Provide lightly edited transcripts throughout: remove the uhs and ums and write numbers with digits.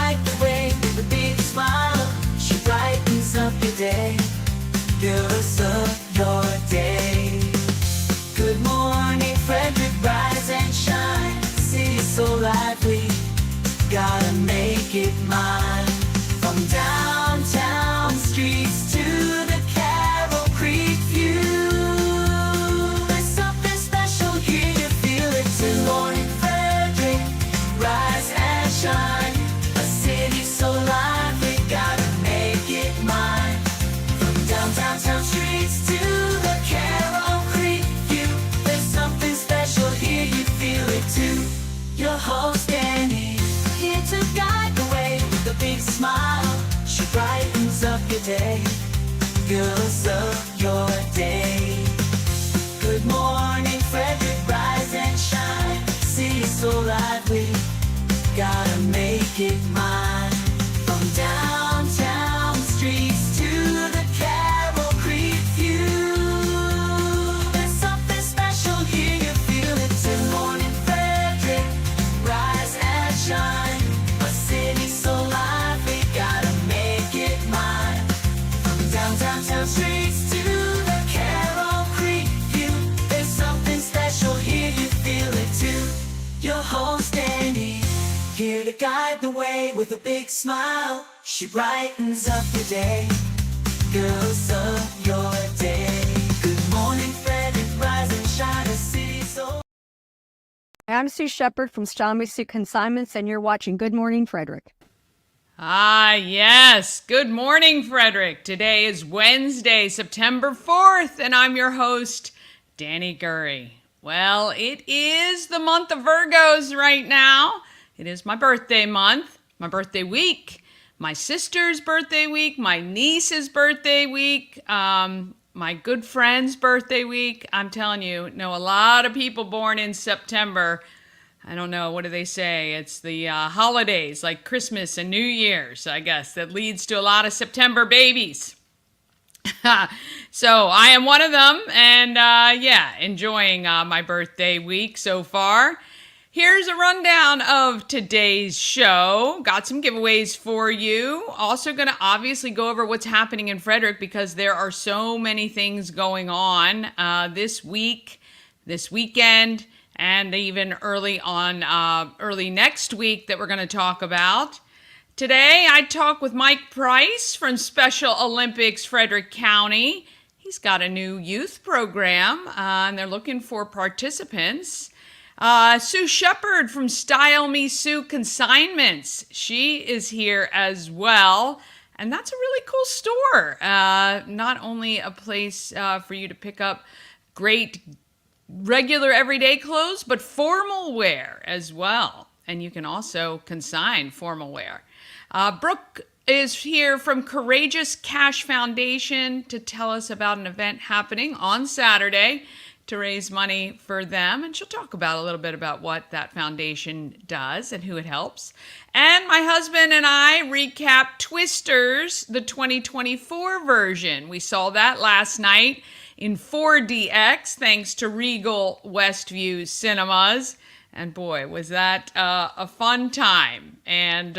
guide the way with a big smile. She brightens up your day, fearless of your day. Good morning, Frederick, rise and shine. City so lively, gotta make it mine. From downtown streets to the Carroll Creek view, there's something special here, you feel it too. Morning Frederick, rise and shine. A city so lively, gotta make it mine. From downtown streets to the Carroll Creek view, there's something special here, you feel it too. Your host Dani, here to guide the way with a big smile. She brightens up your day, fearless of your day. Good morning, Frederick, rise and shine. City so lively, gotta make it mine. From downtown streets to the Carroll Creek view, there's something special here, you feel it too. Morning Frederick, rise and shine. A city so lively, gotta make it mine. From downtown streets to the Carroll Creek view, there's something special here, you feel it too. Your host Dani, here to guide the way with a big smile. She brightens up your day, girls of your day. Good morning, Frederick, rise and shine. A city so. I'm Shepard from Style Me Sue Consignments, and you're watching Good Morning Frederick. Ah, yes. Good morning, Frederick. Today is Wednesday, September 4th, and I'm your host, Dani Gurrie. Well, it is the month of Virgos right now. It is my birthday month, my birthday week, my sister's birthday week, my niece's birthday week, my good friend's birthday week. I'm telling you, know a lot of people born in September. I don't know, what do they say? It's the holidays like Christmas and New Year's, I guess, that leads to a lot of September babies. So I am one of them, and enjoying my birthday week so far. Here's a rundown of today's show. Got some giveaways for you. Also going to obviously go over what's happening in Frederick because there are so many things going on this week, this weekend, and even early next week that we're going to talk about. Today, I talk with Mike Price from Special Olympics Frederick County. He's got a new youth program, and they're looking for participants. Sue Shepard from Style Me Sue Consignments. She is here as well. And that's a really cool store. Not only a place for you to pick up great regular everyday clothes, but formal wear as well. And you can also consign formal wear. Brooke is here from Courageous Kash Foundation to tell us about an event happening on Saturday to raise money for them. And she'll talk about a little bit about what that foundation does and who it helps. And my husband and I recap Twisters, the 2024 version. We saw that last night in 4DX, thanks to Regal Westview Cinemas. And boy, was that a fun time. And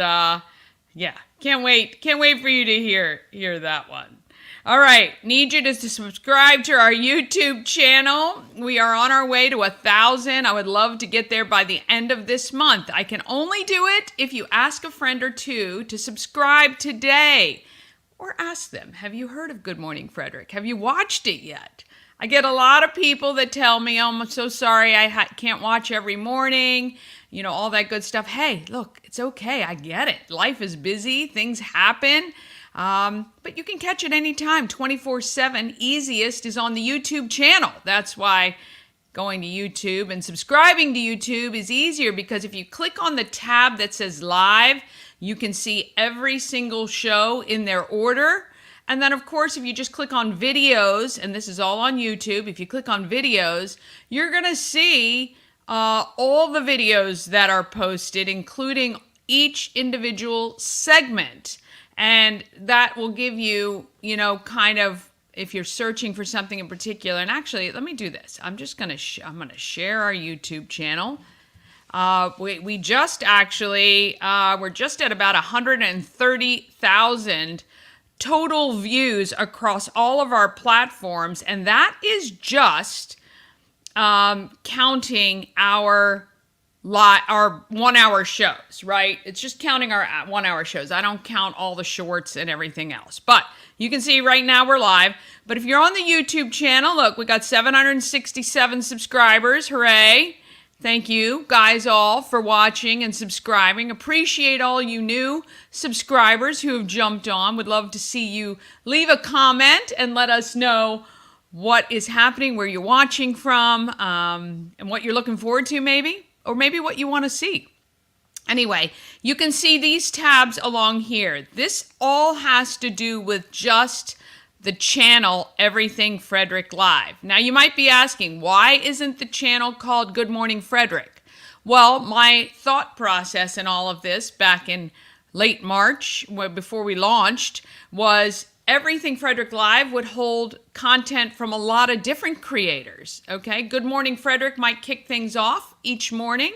can't wait for you to hear that one. All right, need you to subscribe to our YouTube channel. We are on our way to 1,000. I would love to get there by the end of this month. I can only do it if you ask a friend or two to subscribe today. Or ask them, have you heard of Good Morning Frederick? Have you watched it yet? I get a lot of people that tell me, oh, I'm so sorry, I can't watch every morning, all that good stuff. Hey, look, it's okay. I get it. Life is busy. Things happen. But you can catch it anytime, 24/7. Easiest is on the YouTube channel. That's why going to YouTube and subscribing to YouTube is easier, because if you click on the tab that says live, you can see every single show in their order. And then, of course, if you just click on videos, and this is all on YouTube, if you click on videos, you're going to see all the videos that are posted, including each individual segment. And that will give you, kind of, if you're searching for something in particular. And actually, let me do this. I'm going to share our YouTube channel. We just actually, we're just at about 130,000 total views across all of our platforms. And that is just counting our 1 hour shows, right? It's just counting our 1 hour shows. I don't count all the shorts and everything else. But you can see right now we're live. But if you're on the YouTube channel, look, we got 767 subscribers. Hooray. Thank you guys all for watching and subscribing. Appreciate all you new subscribers who have jumped on. Would love to see you leave a comment and let us know what is happening, where you're watching from, and what you're looking forward to maybe, or maybe what you want to see. Anyway, you can see these tabs along here. This all has to do with just the channel Everything Frederick Live. Now you might be asking, why isn't the channel called Good Morning Frederick? Well, my thought process in all of this back in late March, before we launched, was Everything Frederick Live would hold content from a lot of different creators, okay? Good Morning Frederick might kick things off each morning.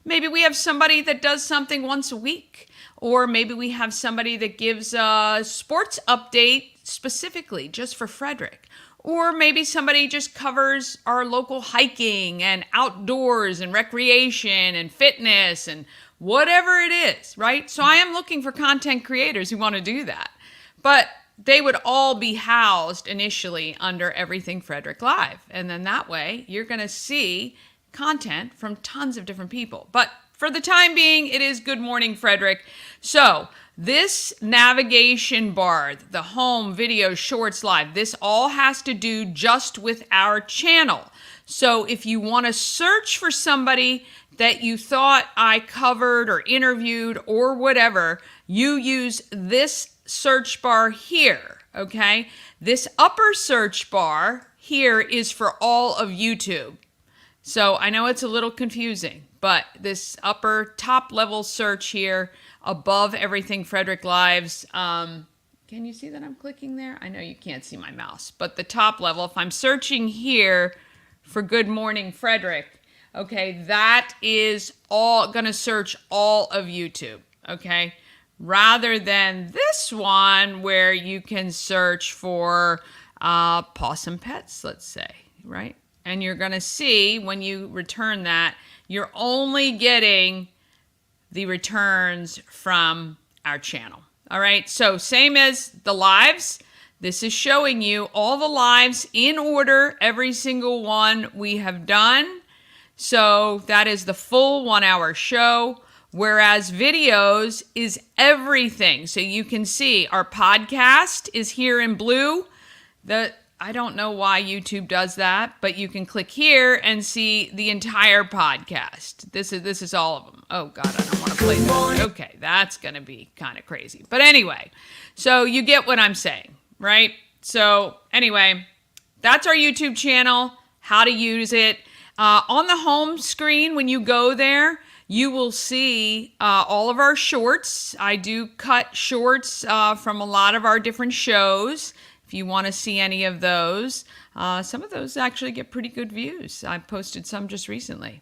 Maybe we have somebody that does something once a week, or maybe we have somebody that gives a sports update specifically just for Frederick. Or maybe somebody just covers our local hiking and outdoors and recreation and fitness and whatever it is, right? So I am looking for content creators who want to do that. But they would all be housed initially under Everything Frederick Live. And then that way you're going to see content from tons of different people. But for the time being, it is Good Morning Frederick. So this navigation bar, the home, video, shorts, live, this all has to do just with our channel. So if you want to search for somebody that you thought I covered or interviewed or whatever, you use this search bar here, okay? This upper search bar here is for all of YouTube. So I know it's a little confusing, but this upper top level search here above Everything Frederick Lives, can you see that I'm clicking there? I know you can't see my mouse, but the top level, if I'm searching here for Good Morning Frederick, okay, that is all gonna search all of YouTube, okay? Rather than this one where you can search for possum pets, let's say, right? And you're going to see when you return that, you're only getting the returns from our channel. All right, so same as the lives. This is showing you all the lives in order, every single one we have done. So that is the full 1 hour show. Whereas videos is everything. So you can see our podcast is here in blue. I don't know why YouTube does that, but you can click here and see the entire podcast. This is all of them. Oh God, I don't want to play this. Okay, that's going to be kind of crazy. But anyway, so you get what I'm saying, right? So anyway, that's our YouTube channel, how to use it. On the home screen, when you go there, you will see all of our shorts. I do cut shorts from a lot of our different shows. If you want to see any of those, some of those actually get pretty good views. I posted some just recently.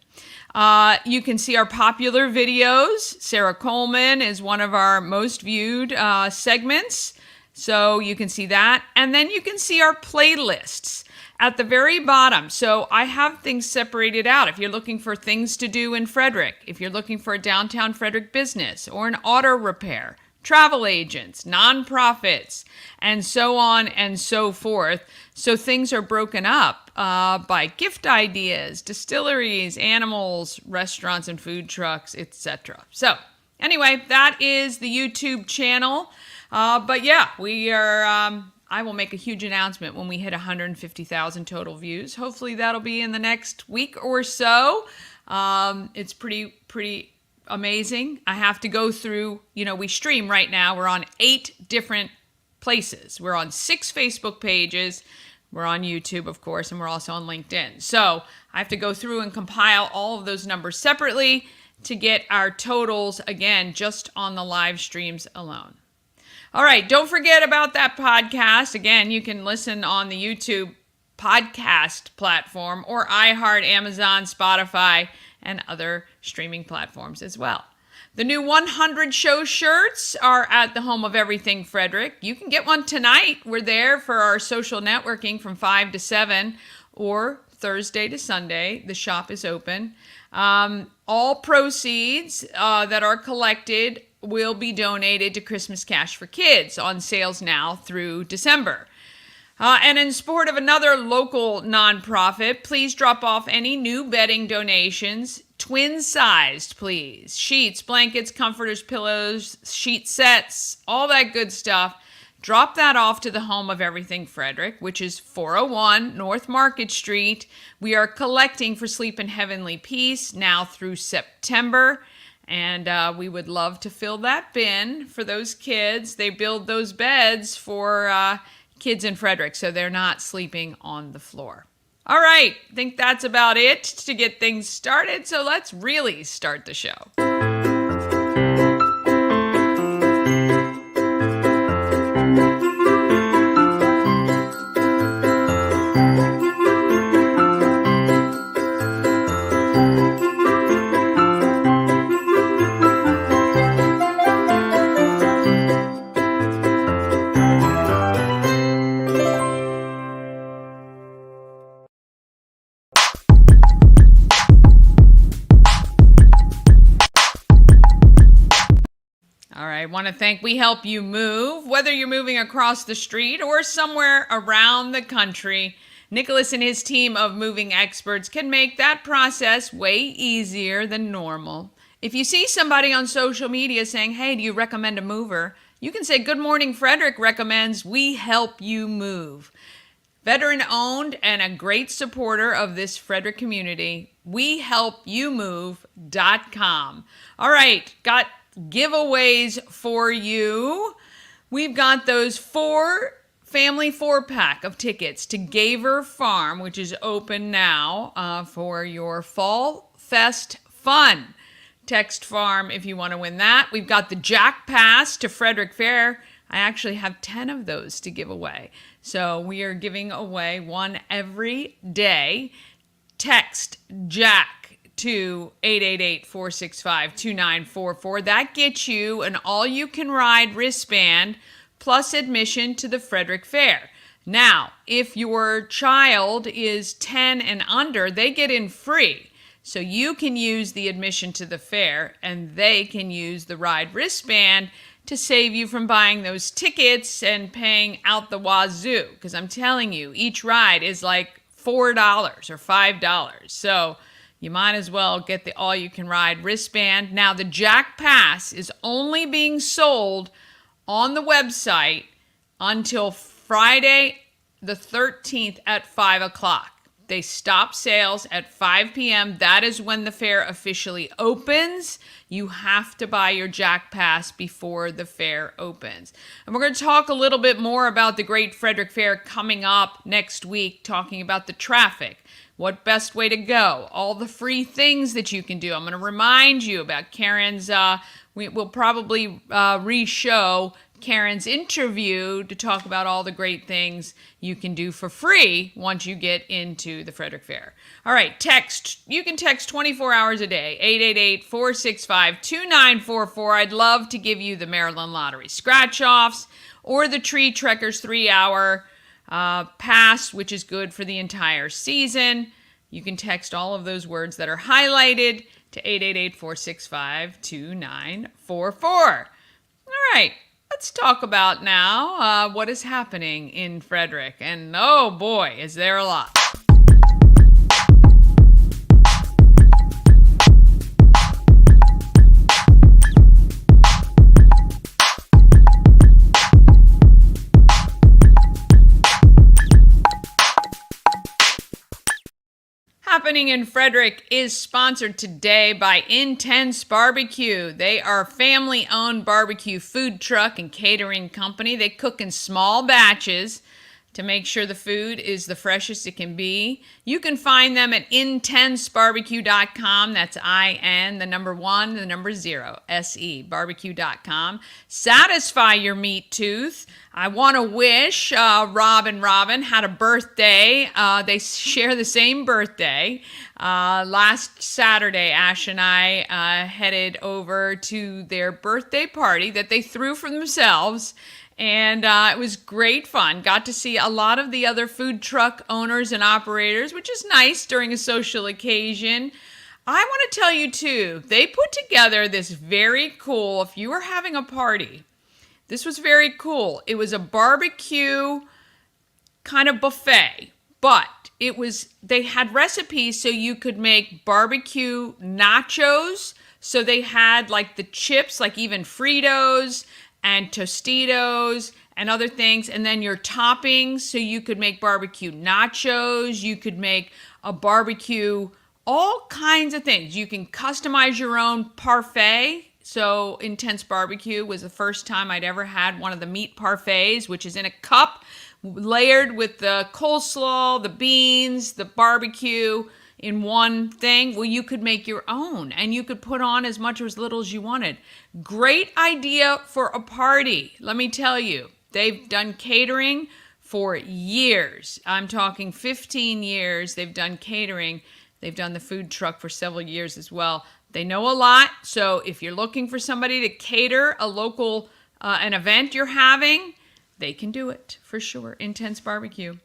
You can see our popular videos. Sarah Coleman is one of our most viewed segments. So you can see that. And then you can see our playlists at the very bottom. So I have things separated out. If you're looking for things to do in Frederick, if you're looking for a downtown Frederick business or an auto repair, travel agents, nonprofits, and so on and so forth. So things are broken up by gift ideas, distilleries, animals, restaurants and food trucks, etc. So anyway, that is the YouTube channel. But yeah, we are... I will make a huge announcement when we hit 150,000 total views. Hopefully that'll be in the next week or so. It's pretty amazing. I have to go through, we stream right now. We're on 8 different places. We're on 6 Facebook pages. We're on YouTube, of course, and we're also on LinkedIn. So I have to go through and compile all of those numbers separately to get our totals, again, just on the live streams alone. All right, don't forget about that podcast. Again, you can listen on the YouTube podcast platform or iHeart, Amazon, Spotify, and other streaming platforms as well. The new 100 show shirts are at the home of Everything Frederick. You can get one tonight. We're there for our social networking from 5 to 7 or Thursday to Sunday. The shop is open. All proceeds that are collected will be donated to Christmas Cash for Kids, on sales now through December. And in support of another local nonprofit, please drop off any new bedding donations, twin-sized, please. Sheets, blankets, comforters, pillows, sheet sets, all that good stuff. Drop that off to the home of Everything Frederick, which is 401 North Market Street. We are collecting for Sleep in Heavenly Peace now through September. And we would love to fill that bin for those kids. They build those beds for kids in Frederick, so they're not sleeping on the floor. All right, I think that's about it to get things started. So let's really start the show. I want to thank We Help You Move. Whether you're moving across the street or somewhere around the country, Nicholas and his team of moving experts can make that process way easier than normal. If you see somebody on social media saying, hey, do you recommend a mover? You can say, Good Morning Frederick recommends We Help You Move. Veteran owned and a great supporter of this Frederick community, WeHelpYouMove.com. All right, got giveaways for you. We've got those family 4-pack of tickets to Gaver Farm, which is open now for your Fall Fest fun. Text Farm if you want to win that. We've got the Jack Pass to Frederick Fair. I actually have 10 of those to give away. So we are giving away one every day. Text Jack to 888-465-2944. That gets you an all-you-can-ride wristband plus admission to the Frederick Fair. Now, if your child is 10 and under, they get in free. So you can use the admission to the fair, and they can use the ride wristband to save you from buying those tickets and paying out the wazoo. Because I'm telling you, each ride is like $4 or $5. So you might as well get the all-you-can-ride wristband. Now, the Jack Pass is only being sold on the website until Friday the 13th at 5 o'clock. They stop sales at 5 p.m. That is when the fair officially opens. You have to buy your Jack Pass before the fair opens. And we're going to talk a little bit more about the Great Frederick Fair coming up next week, talking about the traffic. What best way to go? All the free things that you can do. I'm going to remind you about Karen's, we'll probably re-show Karen's interview to talk about all the great things you can do for free once you get into the Frederick Fair. All right, text. You can text 24 hours a day, 888-465-2944. I'd love to give you the Maryland Lottery scratch-offs or the Tree Trekkers 3-hour pass, which is good for the entire season. You can text all of those words that are highlighted to 888-465-2944. All right, let's talk about now what is happening in Frederick. And oh boy, is there a lot. Happening in Frederick is sponsored today by Intense Barbecue. They are a family-owned barbecue food truck and catering company. They cook in small batches. to make sure the food is the freshest it can be. You can find them at intensebarbecue.com. That's IN, the number 1, the number 0, SE, barbecue.com. Satisfy your meat tooth. I want to wish Rob and Robin had a birthday. They share the same birthday. Last Saturday, Ash and I headed over to their birthday party that they threw for themselves. And it was great fun. Got to see a lot of the other food truck owners and operators, which is nice during a social occasion. I want to tell you, too, they put together this very cool, if you were having a party, this was very cool. It was a barbecue kind of buffet, but they had recipes so you could make barbecue nachos. So they had like the chips, like even Fritos and Tostitos and other things, and then your toppings, so you could make barbecue nachos, you could make a barbecue, all kinds of things. You can customize your own parfait. So Intense Barbecue was the first time I'd ever had one of the meat parfaits, which is in a cup layered with the coleslaw, the beans, the barbecue in one thing. Well, you could make your own, and you could put on as much or as little as you wanted. Great idea for a party. Let me tell you, they've done catering for years. I'm talking 15 years. They've done catering. They've done the food truck for several years as well. They know a lot. So if you're looking for somebody to cater a local, an event you're having, they can do it for sure. Intense Barbecue.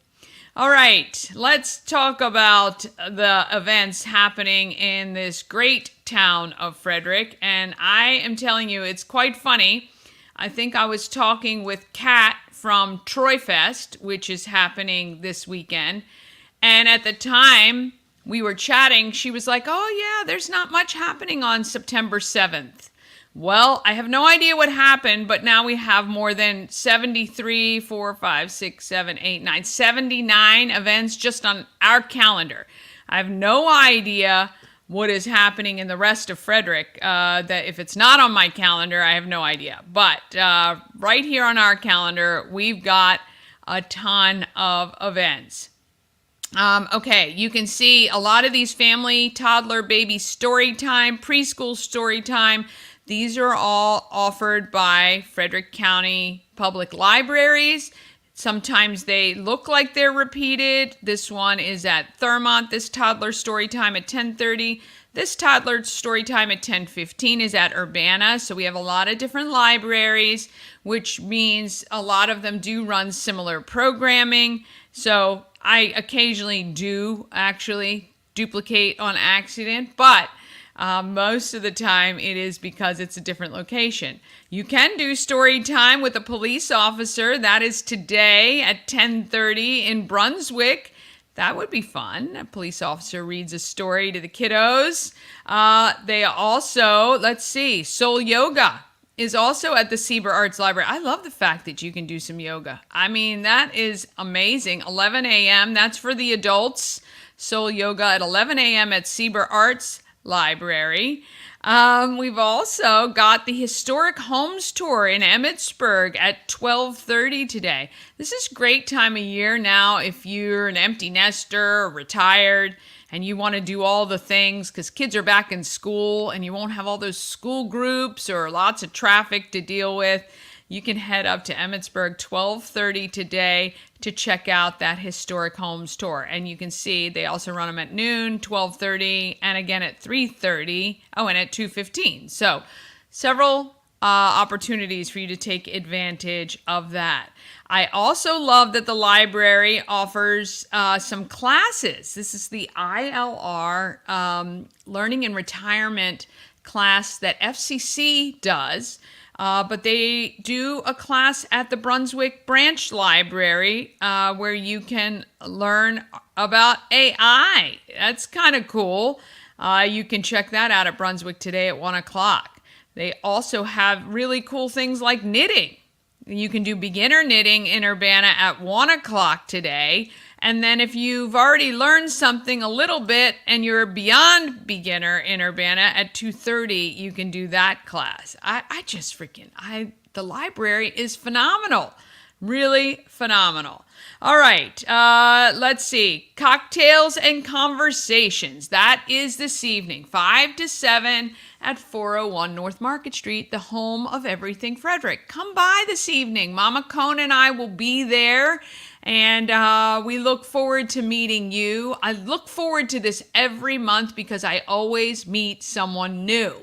All right, let's talk about the events happening in this great town of Frederick. And I am telling you, it's quite funny. I think I was talking with Kat from Troy Fest, which is happening this weekend. And at the time we were chatting, she was like, oh yeah, there's not much happening on September 7th. Well, I have no idea what happened, but now we have more than 79 events just on our calendar. I have no idea what is happening in the rest of Frederick. That if it's not on my calendar, I have no idea. But right here on our calendar, we've got a ton of events. Okay, you can see a lot of these family, toddler, baby story time, preschool story time. These are all offered by Frederick County Public Libraries. Sometimes they look like they're repeated. This one is at Thurmont. This toddler story time at 10:30. This toddler story time at 10:15 is at Urbana. So we have a lot of different libraries, which means a lot of them do run similar programming. So I occasionally do actually duplicate on accident, but most of the time it is because it's a different location. You can do story time with a police officer. That is today at 10:30 in Brunswick. That would be fun. A police officer reads a story to the kiddos. They also, let's see, Soul Yoga is also at the Sieber Arts Library. I love the fact that you can do some yoga. I mean, that is amazing. 11 a.m., that's for the adults. Soul Yoga at 11 a.m. at Sieber Arts Library. We've also got the Historic Homes Tour in Emmitsburg at 12:30 today. This is a great time of year now if you're an empty nester or retired and you want to do all the things because kids are back in school and you won't have all those school groups or lots of traffic to deal with. You can head up to Emmitsburg 12:30 today to check out that Historic Homes Tour. And you can see they also run them at noon, 12:30, and again at 3:30. Oh, and at 2:15. So several opportunities for you to take advantage of that. I also love that the library offers some classes. This is the ILR Learning and Retirement class that FCC does. But they do a class at the Brunswick Branch Library where you can learn about AI. That's kind of cool. You can check that out at Brunswick today at 1 o'clock. They also have really cool things like knitting. You can do beginner knitting in Urbana at 1 o'clock today. And then if you've already learned something a little bit and you're beyond beginner in Urbana at 2:30, you can do that class. The library is phenomenal. Really phenomenal. All right, let's see. Cocktails and Conversations. That is this evening, 5 to 7 at 401 North Market Street, the home of everything Frederick. Come by this evening. Mama Cone and I will be there, and we look forward to meeting you. I look forward to this every month because I always meet someone new.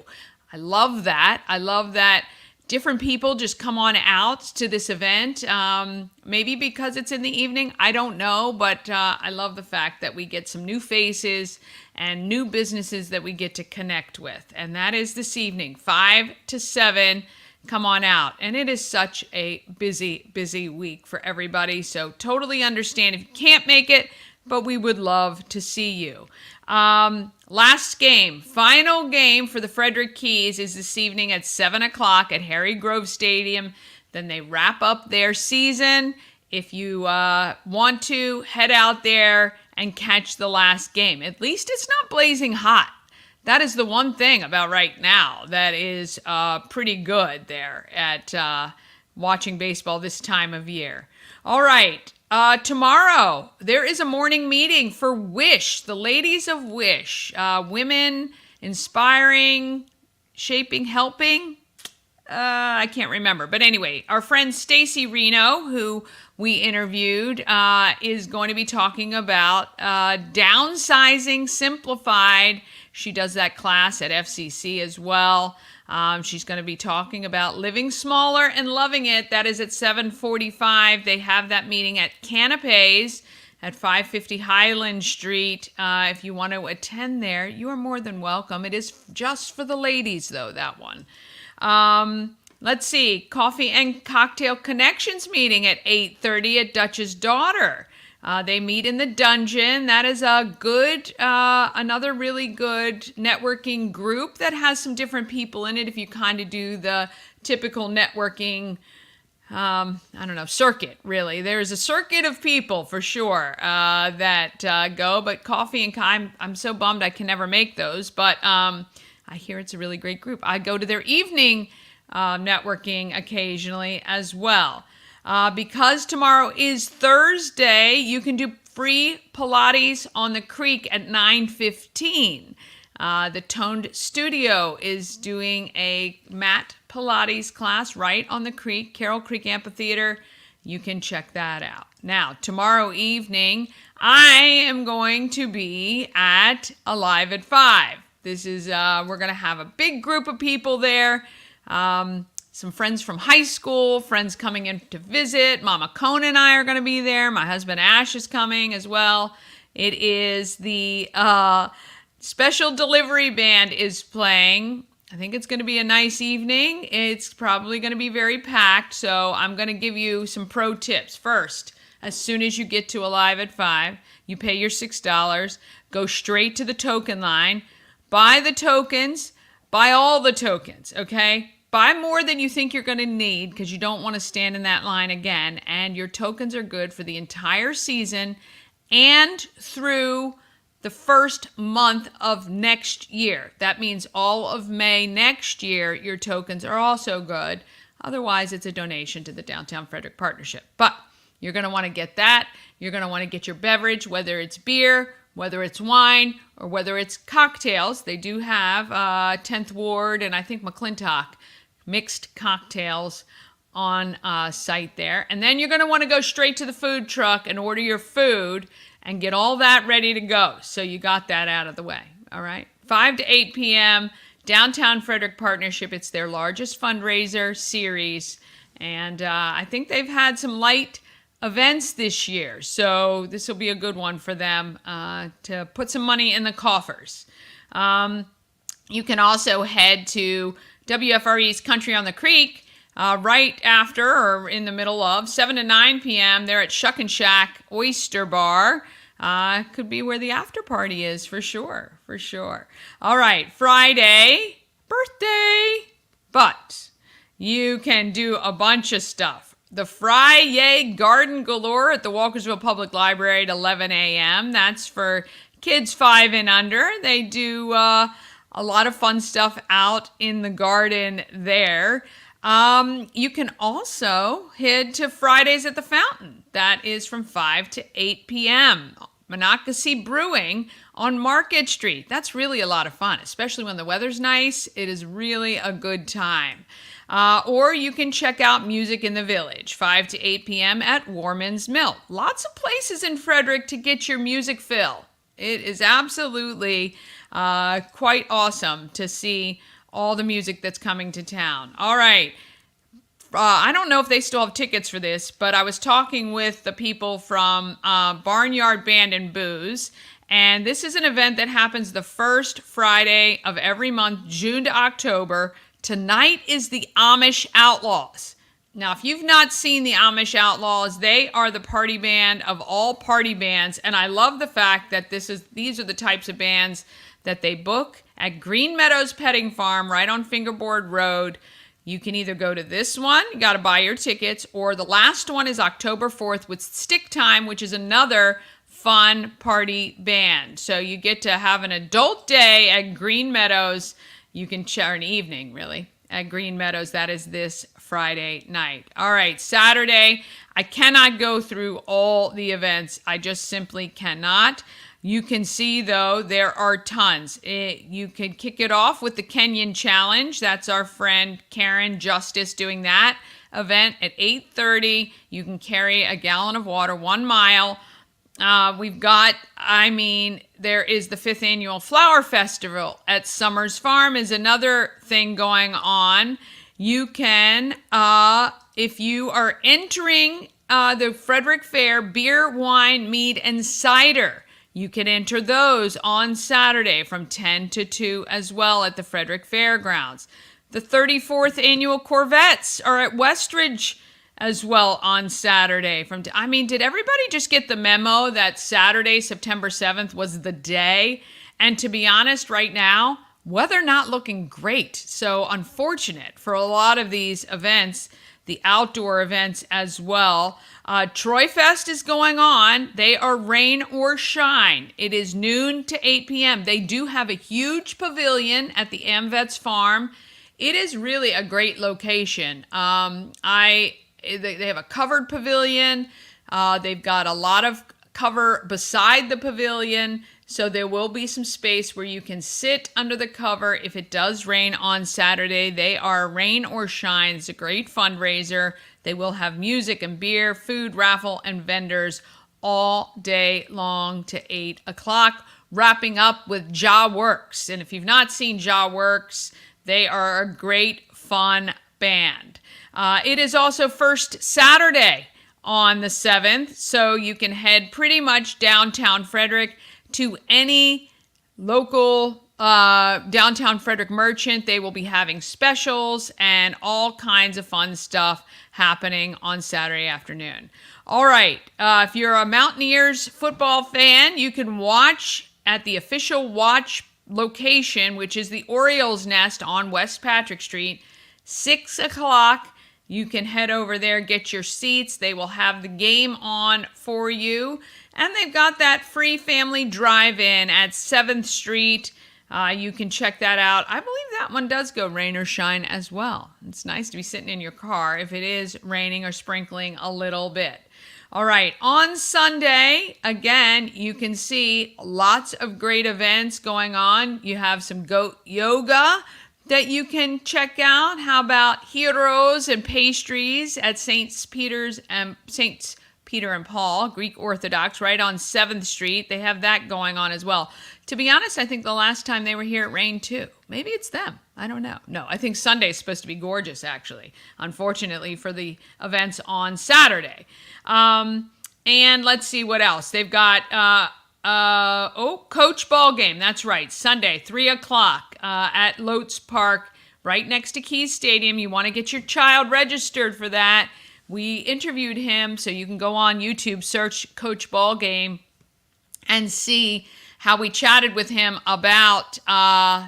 I love that. I love that different people just come on out to this event. Maybe because it's in the evening, I don't know, but I love the fact that we get some new faces and new businesses that we get to connect with. And that is this evening, 5 to 7. Come on out. And it is such a busy, busy week for everybody. So totally understand if you can't make it, but we would love to see you. Last game, final game for the Frederick Keys is this evening at 7 o'clock at Harry Grove Stadium. Then they wrap up their season. If you want to, head out there and catch the last game. At least it's not blazing hot. That is the one thing about right now that is pretty good there at watching baseball this time of year. All right. Tomorrow, there is a morning meeting for WISH, the ladies of WISH, women inspiring, shaping, helping. I can't remember. But anyway, our friend Stacy Reno, who we interviewed, is going to be talking about downsizing simplified. She does that class at FCC as well. She's going to be talking about living smaller and loving it. That is at 7:45. They have that meeting at Canapes at 550 Highland Street. If you want to attend there, you are more than welcome. It is just for the ladies, though, that one. Let's see. Coffee and Cocktail Connections meeting at 8:30 at Dutch's Daughter. They meet in the dungeon. That is a good, another really good networking group that has some different people in it. If you kind of do the typical networking, circuit, really. There's a circuit of people for sure that go, but Coffee and I'm so bummed I can never make those, but I hear it's a really great group. I go to their evening networking occasionally as well. Because tomorrow is Thursday, you can do free Pilates on the creek at 9:15. The Toned Studio is doing a mat Pilates class right on the creek, Carroll Creek Amphitheater. You can check that out. Now, tomorrow evening, I am going to be at Alive at 5. This is, we're going to have a big group of people there. Some friends from high school, friends coming in to visit. Mama Cone and I are going to be there. My husband Ash is coming as well. It is the Special Delivery Band is playing. I think it's going to be a nice evening. It's probably going to be very packed, so I'm going to give you some pro tips. First, as soon as you get to Alive at 5, you pay your $6, go straight to the token line, buy the tokens, buy all the tokens, okay? Buy more than you think you're going to need because you don't want to stand in that line again. And your tokens are good for the entire season and through the first month of next year. That means all of May next year, your tokens are also good. Otherwise, it's a donation to the Downtown Frederick Partnership. But you're going to want to get that. You're going to want to get your beverage, whether it's beer, whether it's wine, or whether it's cocktails. They do have 10th Ward and I think McClintock mixed cocktails on site there. And then you're going to want to go straight to the food truck and order your food and get all that ready to go. So you got that out of the way. All right. 5 to 8 p.m. Downtown Frederick Partnership. It's their largest fundraiser series. And I think they've had some light events this year. So this will be a good one for them to put some money in the coffers. You can also head to WFRE's Country on the Creek right after or in the middle of 7 to 9 p.m. They're at Shuck and Shack Oyster Bar. Could be where the after party is for sure, for sure. All right, Friday, birthday, but you can do a bunch of stuff. The Fry-Yay Garden Galore at the Walkersville Public Library at 11 a.m. That's for kids 5 and under. They do a lot of fun stuff out in the garden there. You can also head to Fridays at the Fountain. That is from 5 to 8 p.m. Monocacy Brewing on Market Street. That's really a lot of fun, especially when the weather's nice. It is really a good time. Or you can check out Music in the Village, 5 to 8 p.m. at Warman's Mill. Lots of places in Frederick to get your music fill. It is absolutely quite awesome to see all the music that's coming to town. All right. I don't know if they still have tickets for this, but I was talking with the people from Barnyard Band and Booze, and this is an event that happens the first Friday of every month, June to October. Tonight is the Amish Outlaws. Now, if you've not seen the Amish Outlaws, they are the party band of all party bands, and I love the fact that these are the types of bands that they book at Green Meadows Petting Farm right on Fingerboard Road. You can either go to this one, you got to buy your tickets, or the last one is October 4th with Stick Time, which is another fun party band. So you get to have an adult day at Green Meadows. You can share an evening, really, at Green Meadows. That is this Friday night. All right, Saturday. I cannot go through all the events. I just simply cannot. You can see, though, there are tons. You can kick it off with the Kenyan Challenge. That's our friend Karen Justice doing that event at 8:30. You can carry a gallon of water 1 mile. We've got, there is the 5th Annual Flower Festival at Summers Farm is another thing going on. You can, if you are entering the Frederick Fair, beer, wine, mead, and cider, you can enter those on Saturday from 10 to 2 as well at the Frederick Fairgrounds. The 34th Annual Corvettes are at Westridge as well on Saturday. Did everybody just get the memo that Saturday, September 7th was the day? And to be honest, right now, weather not looking great. So unfortunate for a lot of these events, the outdoor events as well. Troy Fest is going on. They are rain or shine. It is noon to 8 p.m. They do have a huge pavilion at the AmVets Farm. It is really a great location. They have a covered pavilion. They've got a lot of cover beside the pavilion. So there will be some space where you can sit under the cover if it does rain on Saturday. They are rain or shine. It's a great fundraiser. They will have music and beer, food, raffle, and vendors all day long to 8 o'clock, wrapping up with Ja Works. And if you've not seen Ja Works, they are a great, fun band. It is also first Saturday on the 7th, so you can head pretty much downtown Frederick to any local downtown Frederick merchant. They will be having specials and all kinds of fun stuff happening on Saturday afternoon. All right, if you're a Mountaineers football fan, you can watch at the official watch location, which is the Orioles Nest on West Patrick Street, 6 o'clock. You can head over there, get your seats. They will have the game on for you. And they've got that free family drive-in at 7th Street. You can check that out. I believe that one does go rain or shine as well. It's nice to be sitting in your car if it is raining or sprinkling a little bit. All right, on Sunday, again, you can see lots of great events going on. You have some goat yoga that you can check out. How about heroes and pastries at St. Peter and Paul, Greek Orthodox, right on 7th Street. They have that going on as well. To be honest, I think the last time they were here, it rained too. Maybe it's them. I don't know. No, I think Sunday's supposed to be gorgeous, actually, unfortunately, for the events on Saturday. And let's see what else. They've got, Coach Ball Game. That's right. Sunday, 3 o'clock at Lotes Park, right next to Keys Stadium. You want to get your child registered for that. We interviewed him, so you can go on YouTube, search Coach Ball Game, and see how we chatted with him about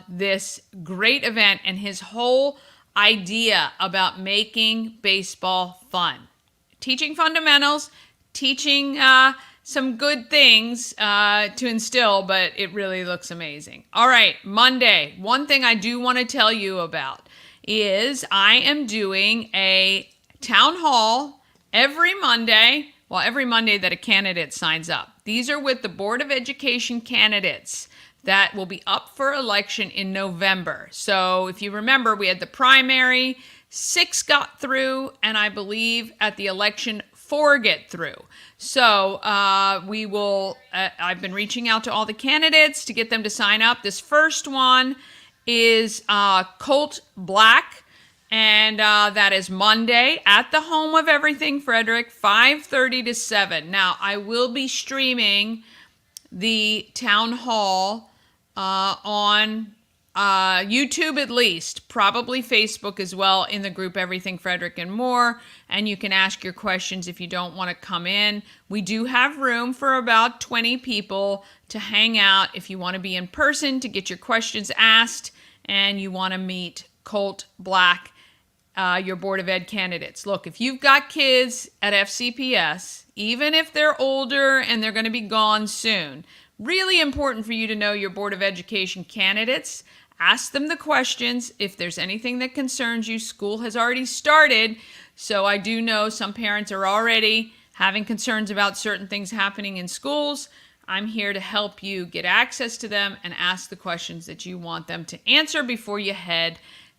this great event and his whole idea about making baseball fun. Teaching fundamentals, teaching some good things to instill, but it really looks amazing. All right, Monday. One thing I do want to tell you about is I am doing a town hall every Monday. Well, every Monday that a candidate signs up. These are with the Board of Education candidates that will be up for election in November. So if you remember, we had the primary, 6 got through, and I believe at the election, 4 get through. So I've been reaching out to all the candidates to get them to sign up. This first one is Colt Black. And that is Monday at the home of Everything Frederick, 5:30 to 7. Now, I will be streaming the town hall on YouTube at least, probably Facebook as well, in the group Everything Frederick and More. And you can ask your questions if you don't want to come in. We do have room for about 20 people to hang out if you want to be in person to get your questions asked and you want to meet Colt Black, your Board of Ed candidates. Look, if you've got kids at FCPS, even if they're older and they're going to be gone soon, really important for you to know your Board of Education candidates. Ask them the questions. If there's anything that concerns you, school has already started. So I do know some parents are already having concerns about certain things happening in schools. I'm here to help you get access to them and ask the questions that you want them to answer before you head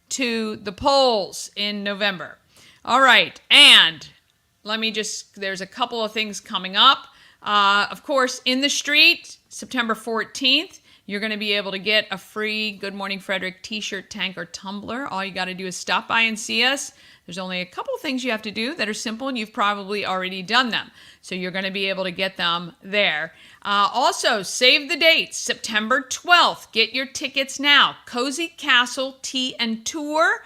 to the polls in November. All right, and there's a couple of things coming up. Of course, in the street, September 14th, you're going to be able to get a free Good Morning Frederick t-shirt, tank, or tumbler. All you got to do is stop by and see us. There's only a couple of things you have to do that are simple, and you've probably already done them. So you're going to be able to get them there. Also, save the dates, September 12th. Get your tickets now. Cozy Castle Tea and Tour.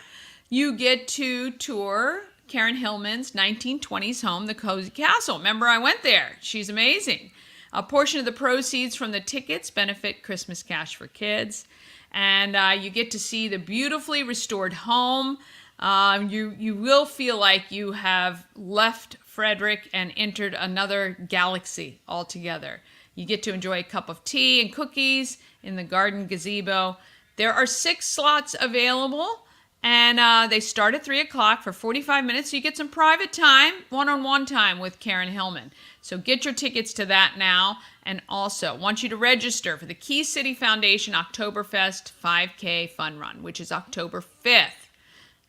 You get to tour Karen Hillman's 1920s home, the Cozy Castle. Remember, I went there. She's amazing. A portion of the proceeds from the tickets benefit Christmas Cash for Kids. And you get to see the beautifully restored home. You will feel like you have left Frederick and entered another galaxy altogether. You get to enjoy a cup of tea and cookies in the garden gazebo. There are 6 slots available, and they start at 3 o'clock for 45 minutes. So you get some private time, one-on-one time with Karen Hillman. So get your tickets to that now. And also want you to register for the Key City Foundation Oktoberfest 5K Fun Run, which is October 5th.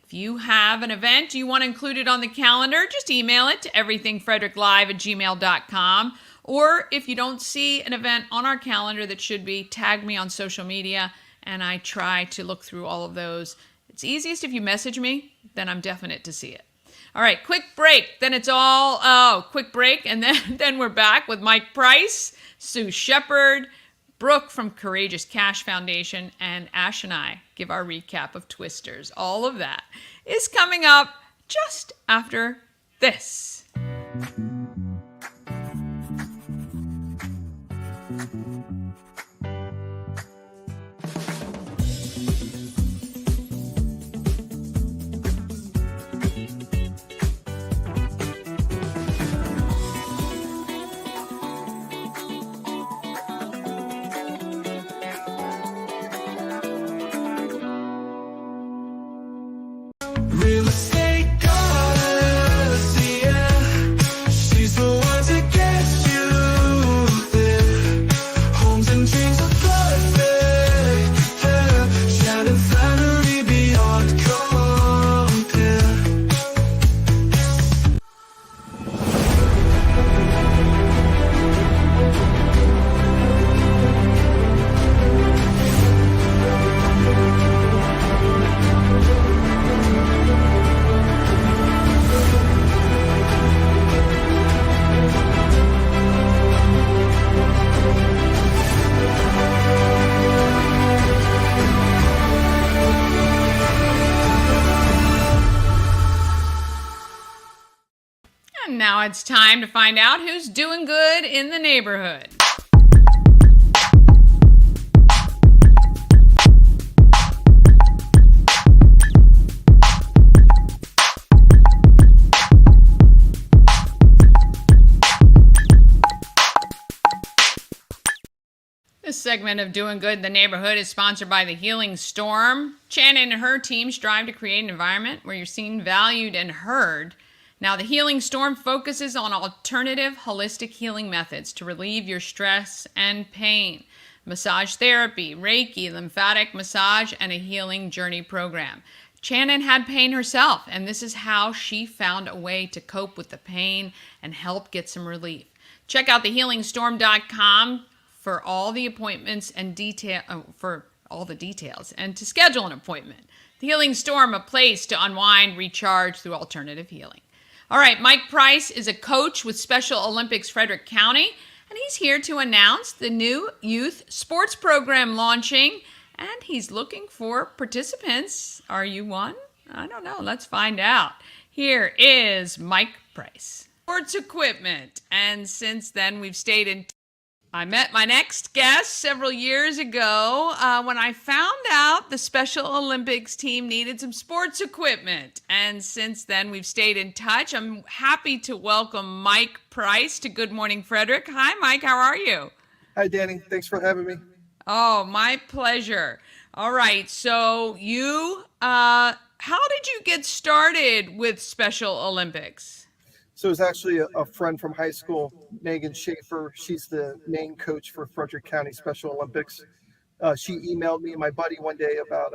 If you have an event you want included on the calendar, just email it to everythingfredericklive@gmail.com. Or if you don't see an event on our calendar that should be, tag me on social media, and I try to look through all of those. It's easiest if you message me, then I'm definite to see it. All right, quick break. Then it's quick break, and then we're back with Mike Price, Sue Shepard, Brooke from Courageous Kash Foundation, and Ash and I give our recap of Twisters. All of that is coming up just after this. Real estate goddess, yeah. She's the one to get you there. Homes and dreams are perfect, yeah. Shannon Flannery beyond compare. And now it's time to find out who's doing good in the neighborhood. This segment of Doing Good in the Neighborhood is sponsored by the Healing Storm. Shannon and her team strive to create an environment where you're seen, valued, and heard. Now, the Healing Storm focuses on alternative holistic healing methods to relieve your stress and pain. Massage therapy, Reiki, lymphatic massage, and a healing journey program. Shannon had pain herself, and this is how she found a way to cope with the pain and help get some relief. Check out thehealingstorm.com for all the appointments and for all the details and to schedule an appointment. The Healing Storm, a place to unwind, recharge through alternative healing. All right, Mike Price is a coach with Special Olympics Frederick County, and he's here to announce the new youth sports program launching, and he's looking for participants. Are you one? I don't know. Let's find out. Here is Mike Price. Sports equipment, and since then we've stayed in. I met my next guest several years ago when I found out the Special Olympics team needed some sports equipment. And since then, we've stayed in touch. I'm happy to welcome Mike Price to Good Morning Frederick. Hi, Mike. How are you? Hi, Dani. Thanks for having me. Oh, my pleasure. All right. So how did you get started with Special Olympics? So it was actually a friend from high school, Megan Schaefer. She's the main coach for Frederick County Special Olympics. She emailed me and my buddy one day about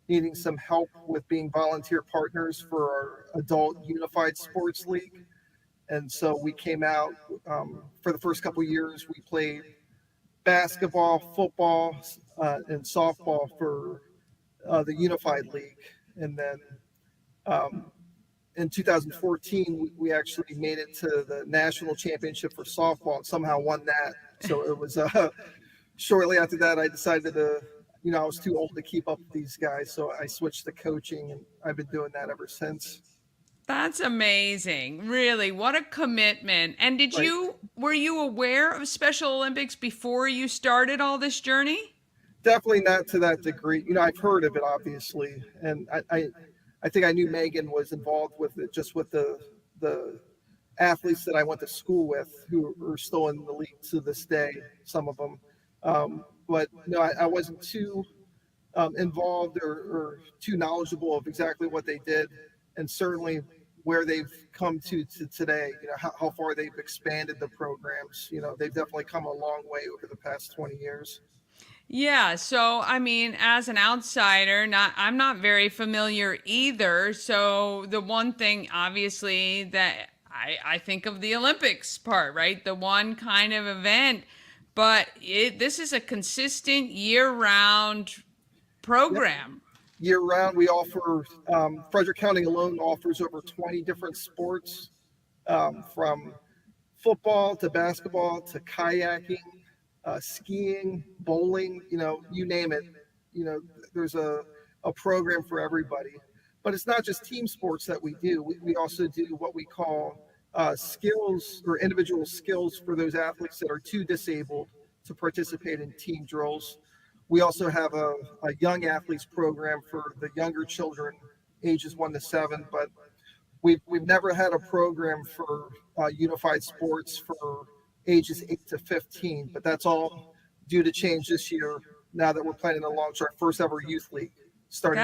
needing some help with being volunteer partners for our adult unified sports league. And so we came out for the first couple of years. We played basketball, football, and softball for the unified league. And then in 2014, we actually made it to the national championship for softball and somehow won that. So it was shortly after that, I decided I was too old to keep up with these guys. So I switched to coaching, and I've been doing that ever since. That's amazing. Really, what a commitment. And were you aware of Special Olympics before you started all this journey? Definitely not to that degree. I've heard of it, obviously. And I think I knew Megan was involved with it, just with the athletes that I went to school with who are still in the league to this day, some of them. But no, I wasn't too involved or too knowledgeable of exactly what they did, and certainly where they've come to today, how far they've expanded the programs. They've definitely come a long way over the past 20 years. Yeah, so I mean, as an outsider, I'm not very familiar either. So the one thing, obviously, that I think of the Olympics part, right? The one kind of event, but this is a consistent year-round program. Yep. Year-round, we offer, Frederick County alone offers over 20 different sports, from football to basketball to kayaking. Skiing, bowling, you name it. There's a program for everybody. But it's not just team sports that we do. We also do what we call skills or individual skills for those athletes that are too disabled to participate in team drills. We also have a young athletes program for the younger children, ages 1 to 7. But we've never had a program for unified sports for ages 8 to 15, but that's all due to change this year now that we're planning to launch our first ever youth league starting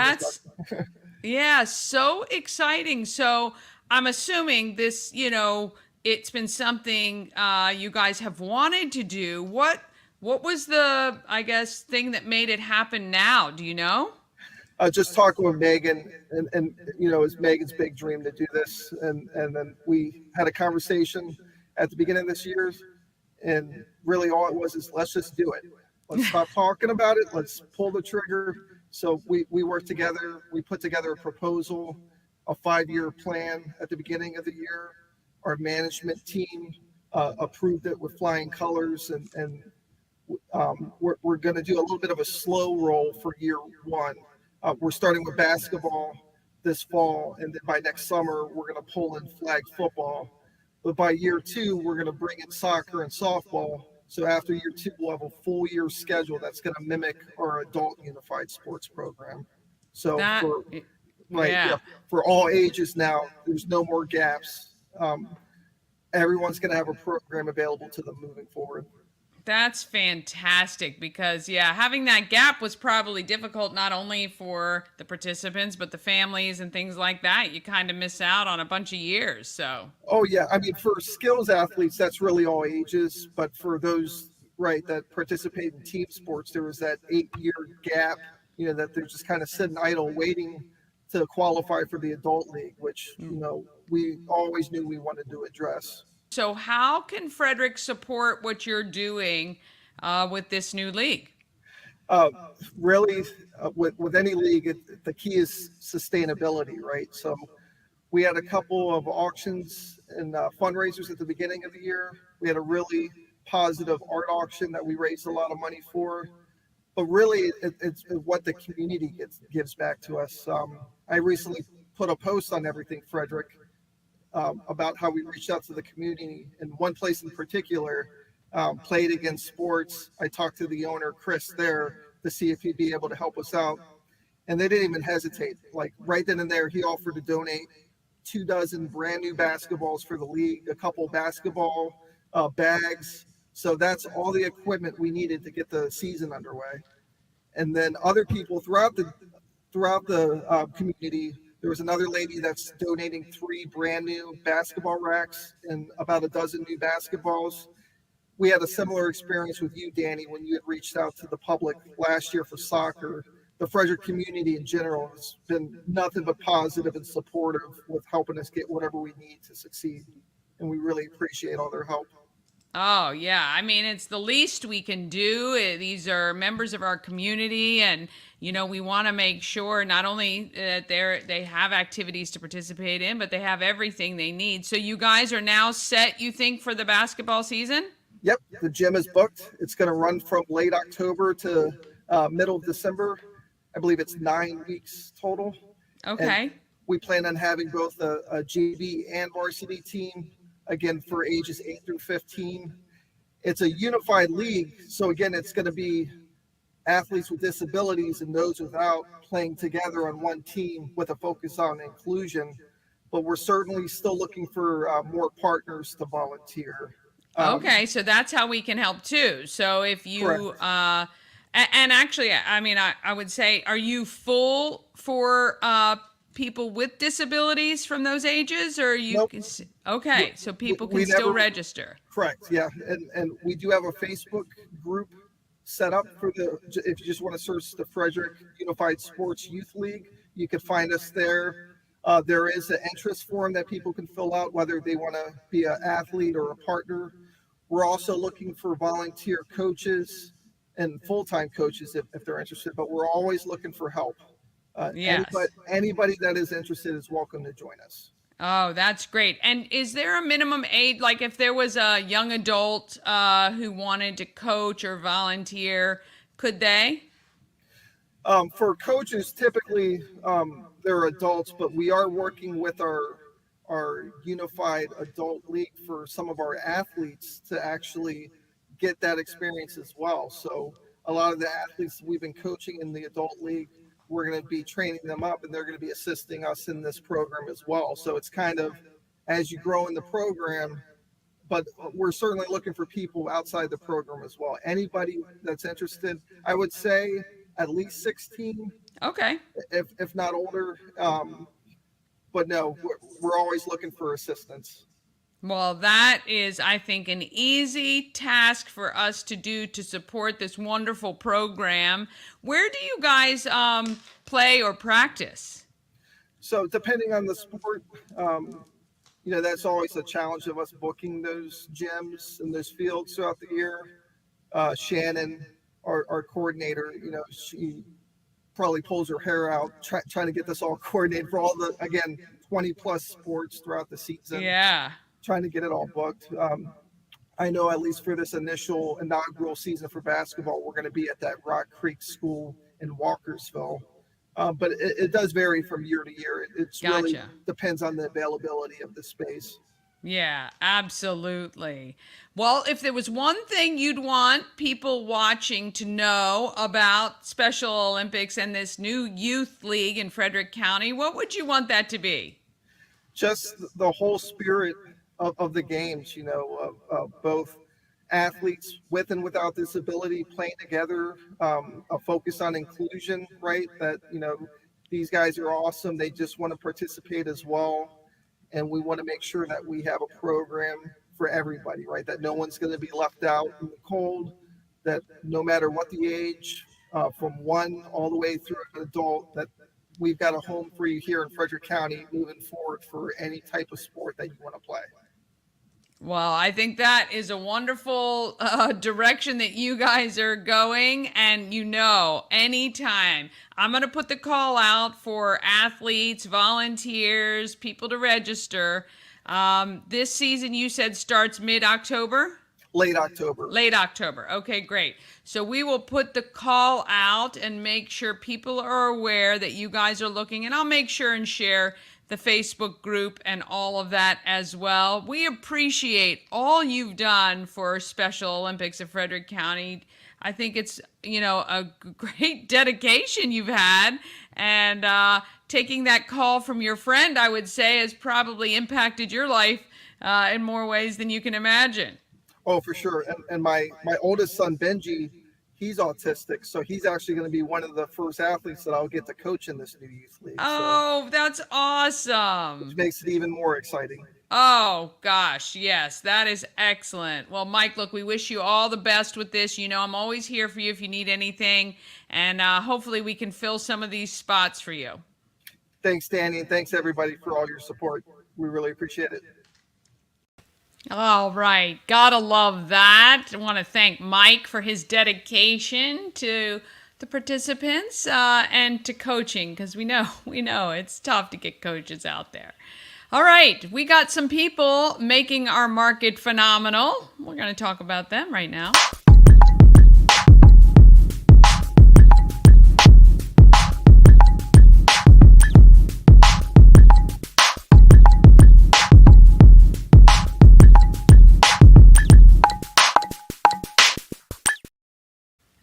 Yeah, so exciting. So I'm assuming this, it's been something you guys have wanted to do. What was the, I guess, thing that made it happen now? Do you know? Just talking with Megan, and it was Megan's big dream to do this, and then we had a conversation at the beginning of this year, and really all it was is let's just do it. Let's stop talking about it. Let's pull the trigger. So we worked together. We put together a proposal, a 5-year plan at the beginning of the year. Our management team approved it with flying colors, and we're going to do a little bit of a slow roll for year one. We're starting with basketball this fall, and then by next summer, we're going to pull in flag football. But by year 2, we're going to bring in soccer and softball. So after year 2, we'll have a full year schedule that's going to mimic our adult unified sports program. So for all ages now, there's no more gaps. Everyone's going to have a program available to them moving forward. That's fantastic because, yeah, having that gap was probably difficult not only for the participants, but the families and things like that. You kind of miss out on a bunch of years. So, Oh yeah, I mean for skills athletes, that's really all ages. But for those right that participate in team sports, there was that 8 year gap. That they're just kind of sitting idle, waiting to qualify for the adult league, which we always knew we wanted to address. so how can Frederick support what you're doing with this new league? Uh, Really, with any league, the key is sustainability, right? So we had a couple of auctions and fundraisers at the beginning of the year. We had a really positive art auction that we raised a lot of money for. But really, it's what the community gives back to us. I recently put a post on Everything Frederick about how we reached out to the community. And one place in particular, Played Against Sports. I talked to the owner, Chris, there to see if he'd be able to help us out. And they didn't even hesitate. Like right then and there, he offered to donate 24 brand new basketballs for the league, a couple basketball bags. So that's all the equipment we needed to get the season underway. And then other people throughout the community, there was another lady that's donating 3 brand new basketball racks and about a dozen new basketballs. We had a similar experience with you, Dani, when you had reached out to the public last year for soccer. The Frederick community in general has been nothing but positive and supportive with helping us get whatever we need to succeed. And we really appreciate all their help. Oh, yeah. I mean, it's the least we can do. These are members of our community, and we want to make sure not only that they have activities to participate in, but they have everything they need. So you guys are now set, you think, for the basketball season? Yep, the gym is booked. It's going to run from late October to middle of December. I believe it's 9 weeks total. Okay. And we plan on having both a JV and varsity team, again, for ages 8 through 15. It's a unified league. So, again, it's going to be athletes with disabilities and those without playing together on one team with a focus on inclusion. But we're certainly still looking for more partners to volunteer. Okay, so that's how we can help too. So if you, Correct. and actually, I mean, I would say, are you full for people with disabilities from those ages, or you? Nope. Okay, so people We can still never- register. Correct, yeah. And we do have a Facebook group set up if you just want to search the Frederick Unified Sports Youth League, you can find us there. There is an interest form that people can fill out, whether they want to be an athlete or a partner. We're also looking for volunteer coaches and full-time coaches if they're interested, but we're always looking for help. Yes. Anybody that is interested is welcome to join us. Oh, that's great. And is there a minimum age? Like if there was a young adult who wanted to coach or volunteer, could they? For coaches, typically they're adults, but we are working with our unified adult league for some of our athletes to actually get that experience as well. So a lot of the athletes we've been coaching in the adult league, we're going to be training them up, and they're going to be assisting us in this program as well. So it's kind of as you grow in the program, but we're certainly looking for people outside the program as well. Anybody that's interested, I would say at least 16, Okay. if not older. But no, we're always looking for assistance. Well, that is, I think, an easy task for us to do to support this wonderful program. Where do you guys play or practice? So depending on the sport, that's always a challenge of us booking those gyms and those fields throughout the year. Shannon, our coordinator, she probably pulls her hair out trying to get this all coordinated for all the, again, 20 plus sports throughout the season. Yeah. Trying to get it all booked. I know at least for this initial inaugural season for basketball, we're going to be at that Rock Creek School in Walkersville. But it does vary from year to year. It's really Gotcha. depends on the availability of the space. Yeah, absolutely. Well, if there was one thing you'd want people watching to know about Special Olympics and this new youth league in Frederick County, what would you want that to be? Just the whole spirit of the games, of both athletes with and without disability playing together, a focus on inclusion, right? That, these guys are awesome. They just want to participate as well. And we want to make sure that we have a program for everybody, right? That no one's going to be left out in the cold, that no matter what the age, from 1 all the way through an adult, that we've got a home for you here in Frederick County moving forward for any type of sport that you want to play. Well, I think that is a wonderful direction that you guys are going. And anytime I'm going to put the call out for athletes, volunteers, people to register. This season, you said, starts mid-October? Late October. Late October. Okay, great. So we will put the call out and make sure people are aware that you guys are looking. And I'll make sure and share the Facebook group and all of that as well. We appreciate all you've done for Special Olympics of Frederick County. I think it's, a great dedication you've had. And taking that call from your friend, I would say, has probably impacted your life in more ways than you can imagine. Oh, for sure. And my oldest son, Benji, he's autistic. So he's actually going to be one of the first athletes that I'll get to coach in this new youth league. Oh, that's awesome. Which makes it even more exciting. Oh, gosh. Yes, that is excellent. Well, Mike, look, we wish you all the best with this. I'm always here for you if you need anything. And hopefully we can fill some of these spots for you. Thanks, Dani. And thanks, everybody, for all your support. We really appreciate it. All right. Gotta love that. I want to thank Mike for his dedication to the participants and to coaching, because we know it's tough to get coaches out there. All right. We got some people making our market phenomenal. We're going to talk about them right now.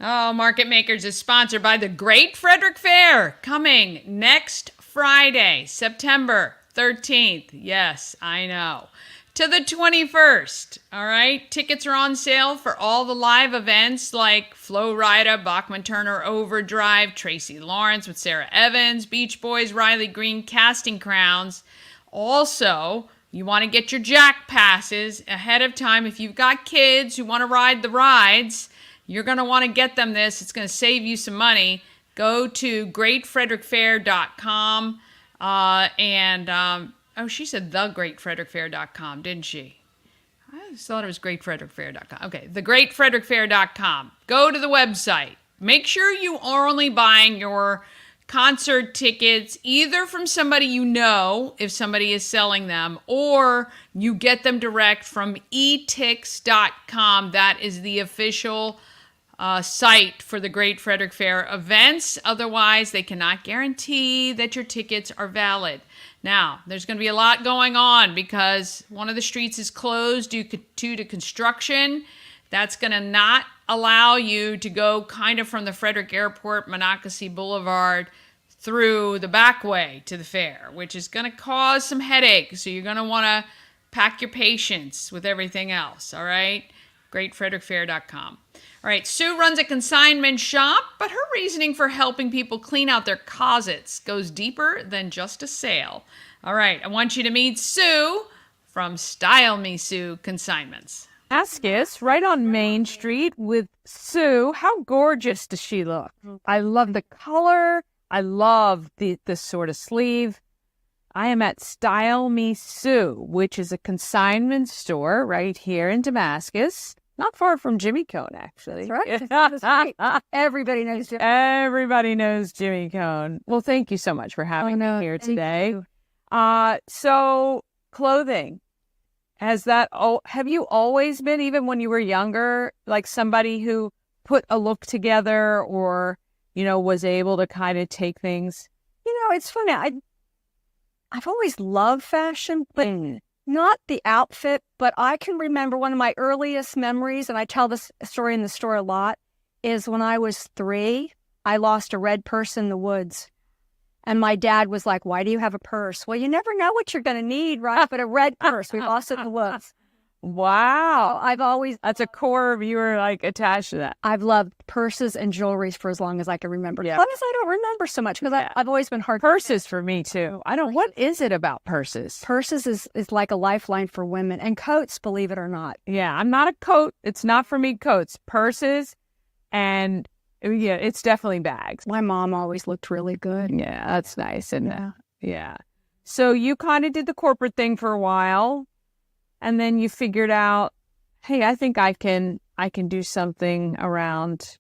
Oh, Market Makers is sponsored by the Great Frederick Fair, coming next Friday, September 13th. Yes, I know. To the 21st. All right. Tickets are on sale for all the live events like Flo Rida, Bachman Turner Overdrive, Tracy Lawrence with Sarah Evans, Beach Boys, Riley Green, Casting Crowns. Also, you want to get your Jack passes ahead of time. If you've got kids who want to ride the rides, you're going to want to get them this. It's going to save you some money. Go to greatfrederickfair.com she said thegreatfrederickfair.com, didn't she? I just thought it was greatfrederickfair.com. Okay, thegreatfrederickfair.com. Go to the website. Make sure you are only buying your concert tickets either from somebody if somebody is selling them, or you get them direct from etix.com. That is the official site for the Great Frederick Fair events. Otherwise, they cannot guarantee that your tickets are valid. Now, there's going to be a lot going on because one of the streets is closed due to construction. That's going to not allow you to go kind of from the Frederick Airport, Monocacy Boulevard, through the back way to the fair, which is going to cause some headaches. So you're going to want to pack your patience with everything else, all right? GreatFrederickFair.com. All right, Sue runs a consignment shop, but her reasoning for helping people clean out their closets goes deeper than just a sale. All right, I want you to meet Sue from Style Me Sue Consignments. Damascus, right on Main Street with Sue. How gorgeous does she look? I love the color. I love the sort of sleeve. I am at Style Me Sue, which is a consignment store right here in Damascus. Not far from Jimmy Cone, actually. That's right. Everybody knows Jimmy. Everybody knows Jimmy Cone. Well, thank you so much for having me here today. So, clothing. Have you always been, even when you were younger, like somebody who put a look together or, was able to kind of take things? It's funny. I've always loved fashion, but not the outfit. But I can remember one of my earliest memories, and I tell this story in the store a lot, is when I was 3, I lost a red purse in the woods. And my dad was like, "Why do you have a purse?" Well, you never know what you're going to need, right? But a red purse, we lost it in the woods. Wow. I've always, That's a core, you were like attached to that. I've loved purses and jewelry for as long as I can remember. Yeah. Sometimes I don't remember so much because I've always been hard. Purses for me too. What is it about purses? Purses is like a lifeline for women, and coats, believe it or not. Yeah, I'm not a coat. It's not for me, coats. Purses, and yeah, it's definitely bags. My mom always looked really good. Yeah, that's nice. And yeah. So you kind of did the corporate thing for a while, and then you figured out, hey, I think I can do something around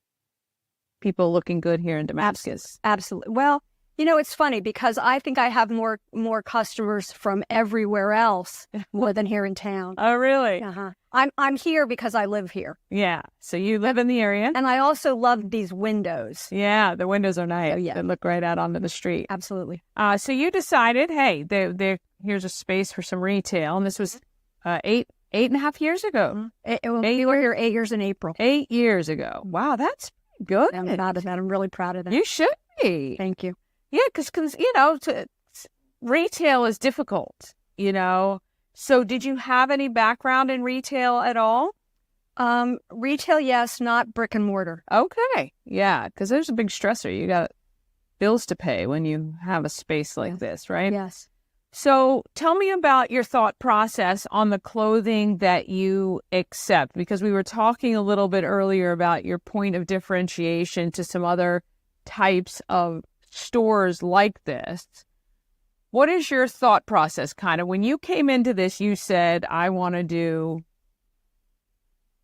people looking good here in Damascus. Absolutely. Well, it's funny because I think I have more customers from everywhere else more than here in town. Oh, really? Uh-huh. I'm here because I live here. Yeah. So you live in the area. And I also love these windows. Yeah, the windows are nice. Oh, yeah. They look right out onto the street. Absolutely. So you decided, hey, here's a space for some retail. And this was 8.5 years ago. We were here 8 years in April. 8 years ago. Wow, that's good. I'm proud of that. I'm really proud of that. You should be. Thank you. Yeah, because retail is difficult, So did you have any background in retail at all? Retail, yes, not brick and mortar. Okay. Yeah, because there's a big stressor. You got bills to pay when you have a space like this, right? Yes. So tell me about your thought process on the clothing that you accept, because we were talking a little bit earlier about your point of differentiation to some other types of stores like this. What is your thought process kind of when you came into this? You said, I want to do.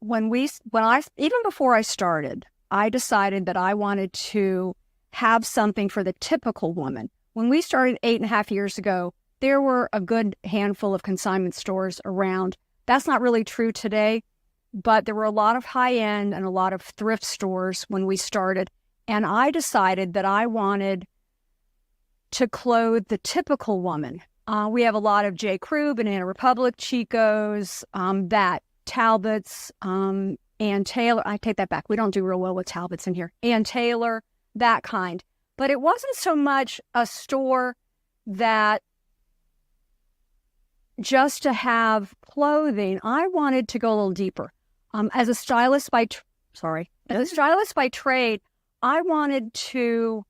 Even before I started, I decided that I wanted to have something for the typical woman. When we started 8.5 years ago, there were a good handful of consignment stores around. That's not really true today, but there were a lot of high-end and a lot of thrift stores when we started. And I decided that I wanted to clothe the typical woman. We have a lot of J. Crew, Banana Republic, Chico's, Talbots, Ann Taylor. I take that back. We don't do real well with Talbots in here. Ann Taylor, that kind. But it wasn't so much a store that just to have clothing. I wanted to go a little deeper. As a stylist by trade, I wanted to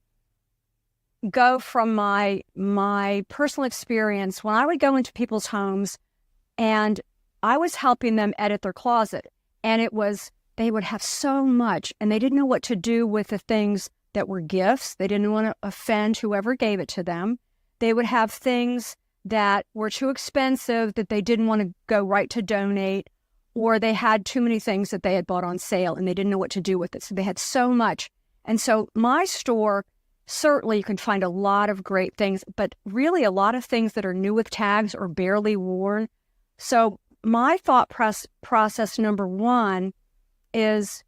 go from my personal experience when I would go into people's homes and I was helping them edit their closet. And they would have so much and they didn't know what to do with the things that were gifts. They didn't want to offend whoever gave it to them. They would have things that were too expensive that they didn't want to go right to donate, or they had too many things that they had bought on sale and they didn't know what to do with it. So they had so much. And so my store, certainly you can find a lot of great things, but really a lot of things that are new with tags or barely worn. So my thought process number one is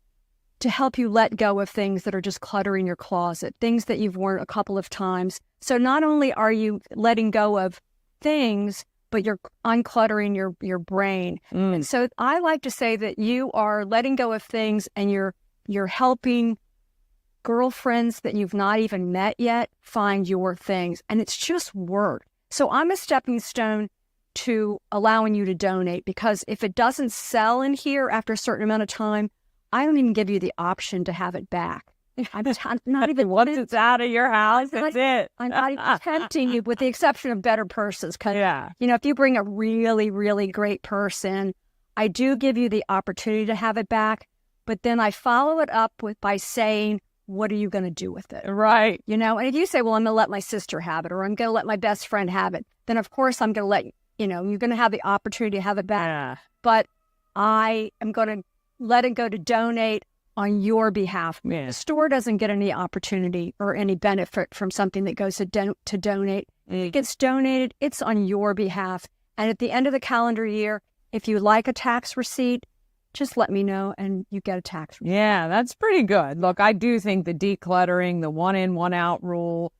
to help you let go of things that are just cluttering your closet, things that you've worn a couple of times. So not only are you letting go of things, but you're uncluttering your brain. And so I like to say that you are letting go of things and you're helping girlfriends that you've not even met yet find your things. And it's just work. So I'm a stepping stone to allowing you to donate, because if it doesn't sell in here after a certain amount of time, I don't even give you the option to have it back. I'm not even once it's out of your house, that's it. I'm not even tempting you, with the exception of better purses. Because if you bring a really, really great purse in, I do give you the opportunity to have it back. But then I follow it up by saying, what are you going to do with it? Right. And if you say, well, I'm going to let my sister have it, or I'm going to let my best friend have it, then of course I'm going to let you're going to have the opportunity to have it back. Yeah. But I am going to let it go to donate on your behalf. Yeah. The store doesn't get any opportunity or any benefit from something that goes to donate. It gets donated, it's on your behalf. And at the end of the calendar year, if you like a tax receipt, just let me know and you get a tax receipt. Yeah, that's pretty good. Look, I do think the decluttering, the one in, one out rule,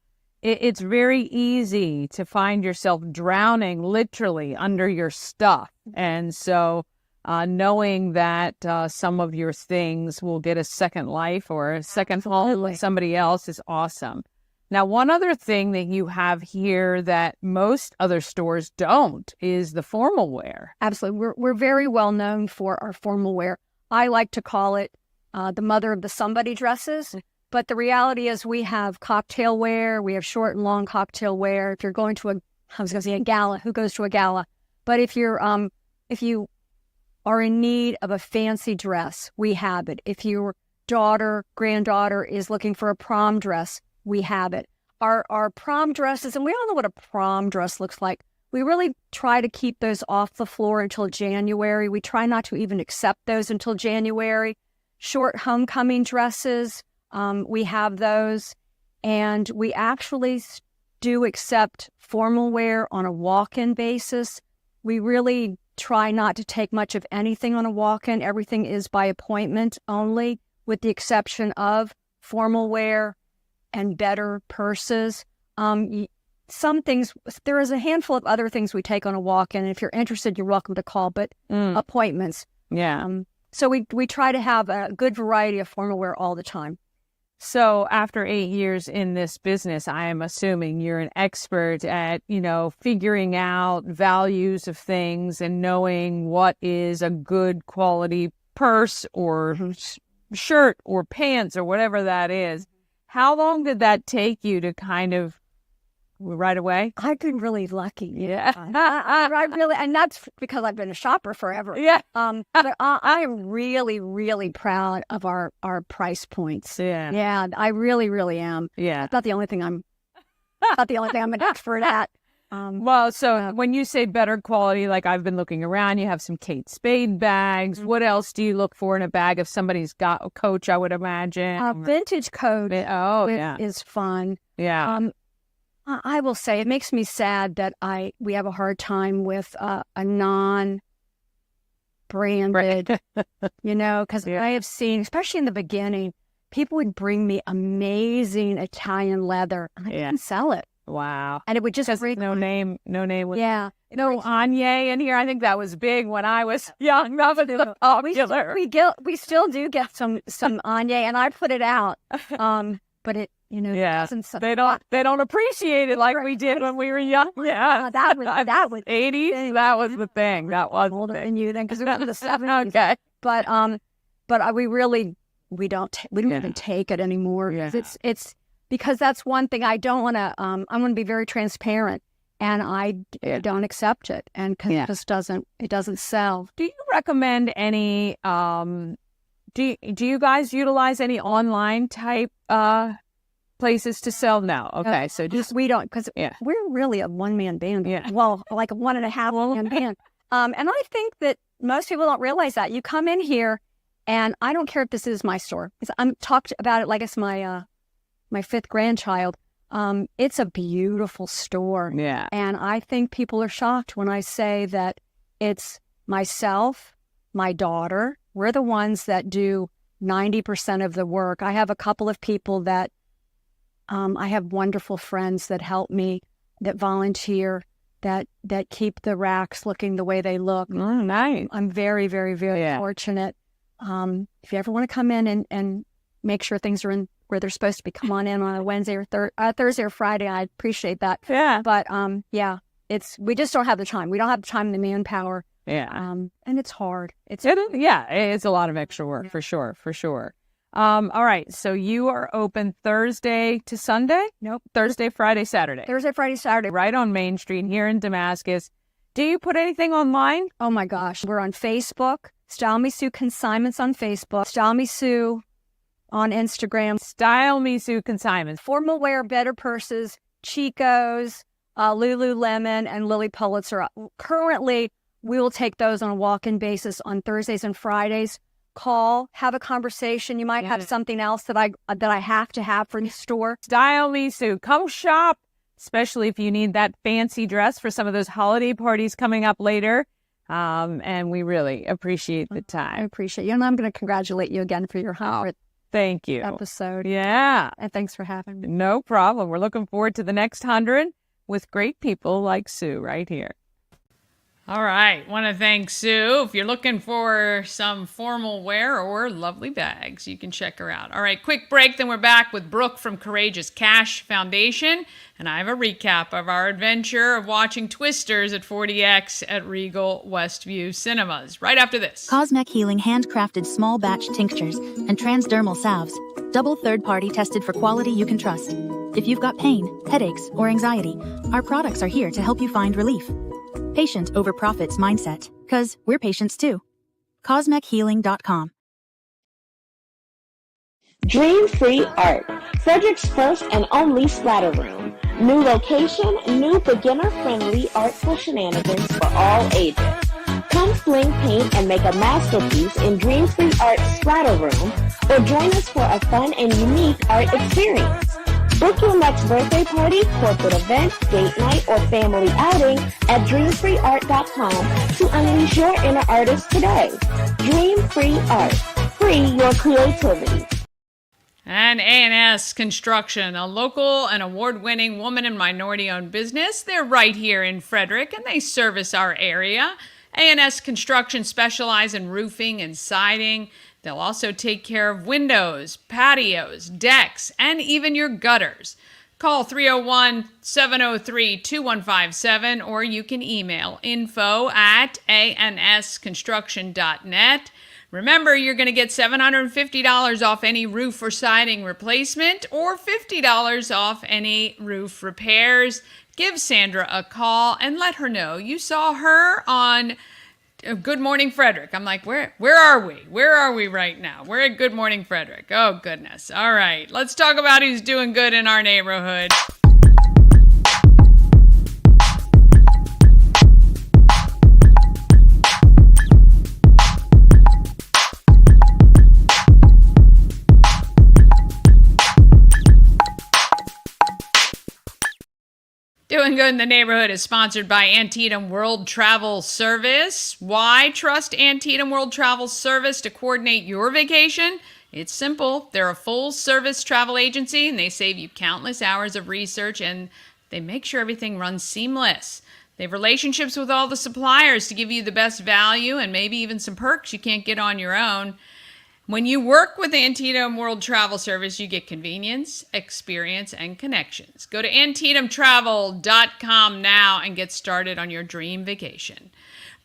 it's very easy to find yourself drowning literally under your stuff. And so knowing that some of your things will get a second life or a second home with somebody else is awesome. Now, one other thing that you have here that most other stores don't is the formal wear. Absolutely. We're very well known for our formal wear. I like to call it the mother of the somebody dresses. But the reality is we have cocktail wear. We have short and long cocktail wear. If you're going to a gala, who goes to a gala? But if you are in need of a fancy dress, we have it. If your granddaughter is looking for a prom dress, we have it. Our prom dresses, and we all know what a prom dress looks like. We really try to keep those off the floor until January. We try not to even accept those until January. Short homecoming dresses, we have those. And we actually do accept formal wear on a walk-in basis. We really try not to take much of anything on a walk-in. Everything is by appointment only, with the exception of formal wear and better purses. Some things, there is a handful of other things we take on a walk-in. If you're interested, you're welcome to call, but appointments. Yeah. So we try to have a good variety of formal wear all the time. So after 8 years in this business, I am assuming you're an expert at, figuring out values of things and knowing what is a good quality purse or shirt or pants or whatever that is. How long did that take you to kind of right away? I've been really lucky. Yeah. I really, and that's because I've been a shopper forever. Yeah. But I am really, really proud of our price points. Yeah. Yeah, I really, really am. Yeah. Not the only thing I'm an expert at. So when you say better quality, like I've been looking around, you have some Kate Spade bags. What else do you look for in a bag if somebody's got a Coach, I would imagine? Vintage Coach is fun. Yeah. I will say it makes me sad that we have a hard time with a non-branded, because I have seen, especially in the beginning, people would bring me amazing Italian leather and I couldn't sell it. Wow. And it would just bring no name. Yeah. No Anye in here. I think that was big when I was young. That was popular. We still do get some Anye, and I put it out. But it, they don't appreciate it like we did when we were young. Yeah, that was 80s. That was the thing. That was older than you then, because we were in the 70s. Okay, but we don't even take it anymore. Yeah. It's because that's one thing I don't want to. I'm going to be very transparent, and I don't accept it, and because it doesn't sell. Do you recommend any? Do you guys utilize any online type places to sell now? Okay, so just we don't, because we're really a one-man band. Yeah. Well, like a 1.5-man band. And I think that most people don't realize that. You come in here, and I don't care if this is my store. I'm talked about it like it's my fifth grandchild. It's a beautiful store. Yeah. And I think people are shocked when I say that it's myself, my daughter. We're the ones that do 90% of the work. I have a couple of people that I have wonderful friends that help me, that volunteer, that keep the racks looking the way they look. Oh, nice. I'm very, very, very fortunate. If you ever want to come in and make sure things are in where they're supposed to be, come on in on a Wednesday or Thursday or Friday. I appreciate that. Yeah. But we just don't have the time. We don't have the time and the manpower. Yeah. And it's hard. It's a lot of extra work for sure. All right. So you are open Thursday to Sunday? Nope. Thursday, Friday, Saturday. Thursday, Friday, Saturday. Right on Main Street here in Damascus. Do you put anything online? Oh my gosh. We're on Facebook. Style Me Sue Consignments on Facebook. Style Me Sue on Instagram. Style Me Sue Consignment. Formal wear, better purses, Chico's, Lululemon, and Lily Pulitzer. Currently, we will take those on a walk-in basis on Thursdays and Fridays. Call, have a conversation. You might have something else that I have to have for the store. Style Me Sue. Come shop, especially if you need that fancy dress for some of those holiday parties coming up later. And we really appreciate the time. I appreciate you. And I'm going to congratulate you again for your 100th Thank you. episode. Yeah. And thanks for having me. No problem. We're looking forward to the next 100 with great people like Sue right here. All right. Want to thank Sue. If you're looking for some formal wear or lovely bags, you can check her out. All right, quick break. Then we're back with Brooke from Courageous Kash Foundation. And I have a recap of our adventure of watching Twisters at 40X at Regal Westview Cinemas right after this. Cosmec Healing handcrafted small batch tinctures and transdermal salves. Double third-party tested for quality you can trust. If you've got pain, headaches, or anxiety, our products are here to help you find relief. Patient over profits mindset, 'cause we're patients too. CosmecHealing.com. Dream Free Art, Frederick's first and only splatter room. New location, new beginner-friendly artful shenanigans for all ages. Come fling paint and make a masterpiece in Dream Free Art Splatter Room, or join us for a fun and unique art experience. Book your next birthday party, corporate event, date night, or family outing at dreamfreeart.com to unleash your inner artist today. Dream Free Art. Free your creativity. And A&S Construction, a local and award-winning woman and minority-owned business. They're right here in Frederick, and they service our area. A&S Construction specialize in roofing and siding. They'll also take care of windows, patios, decks, and even your gutters. Call 301-703-2157, or you can email info@ansconstruction.net. Remember, you're going to get $750 off any roof or siding replacement or $50 off any roof repairs. Give Sandra a call and let her know you saw her on Good Morning Frederick. I'm like, where are we? Where are we right now? We're at Good Morning Frederick. Oh, goodness. All right. Let's talk about who's doing good in our neighborhood. Doing Good in the Neighborhood is sponsored by Antietam World Travel Service. Why trust Antietam World Travel Service to coordinate your vacation? It's simple. They're a full-service travel agency, and they save you countless hours of research, and they make sure everything runs seamless. They have relationships with all the suppliers to give you the best value and maybe even some perks you can't get on your own. When you work with Antietam World Travel Service, you get convenience, experience, and connections. Go to AntietamTravel.com now and get started on your dream vacation.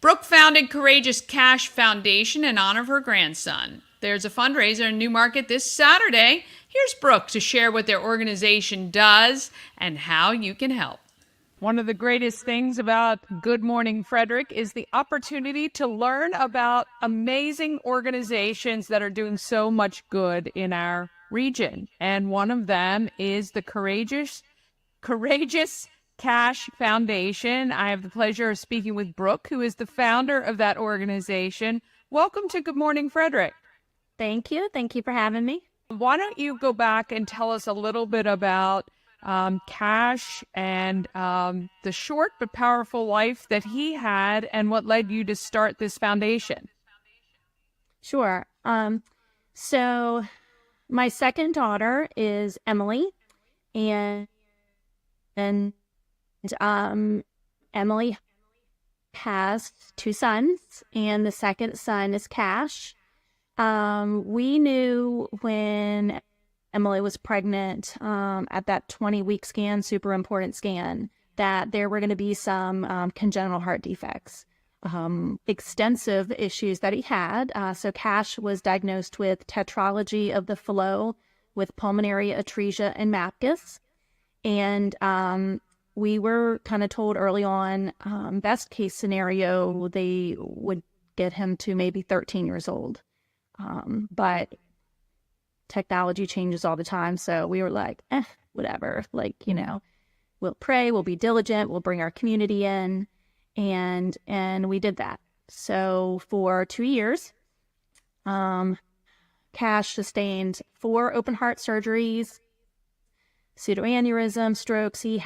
Brooke founded Courageous Kash Foundation in honor of her grandson. There's a fundraiser in Newmarket this Saturday. Here's Brooke to share what their organization does and how you can help. One of the greatest things about Good Morning Frederick is the opportunity to learn about amazing organizations that are doing so much good in our region. And one of them is the Courageous Kash Foundation. I have the pleasure of speaking with Brooke, who is the founder of that organization. Welcome to Good Morning Frederick. Thank you. Thank you for having me. Why don't you go back and tell us a little bit about Kash and the short but powerful life that he had and what led you to start this foundation? Sure. So my second daughter is Emily, and Emily has two sons, and the second son is Kash. We knew when Emily was pregnant at that 20-week scan, super important scan, that there were going to be some congenital heart defects, extensive issues that he had. So Kash was diagnosed with tetralogy of the flow with pulmonary atresia and MAPCUS. And we were kind of told early on, best case scenario, they would get him to maybe 13 years old. But technology changes all the time. So we were like, whatever, like, we'll pray, we'll be diligent, we'll bring our community in. And we did that. So for 2 years, Kash sustained 4 open heart surgeries, pseudoaneurysm, strokes. He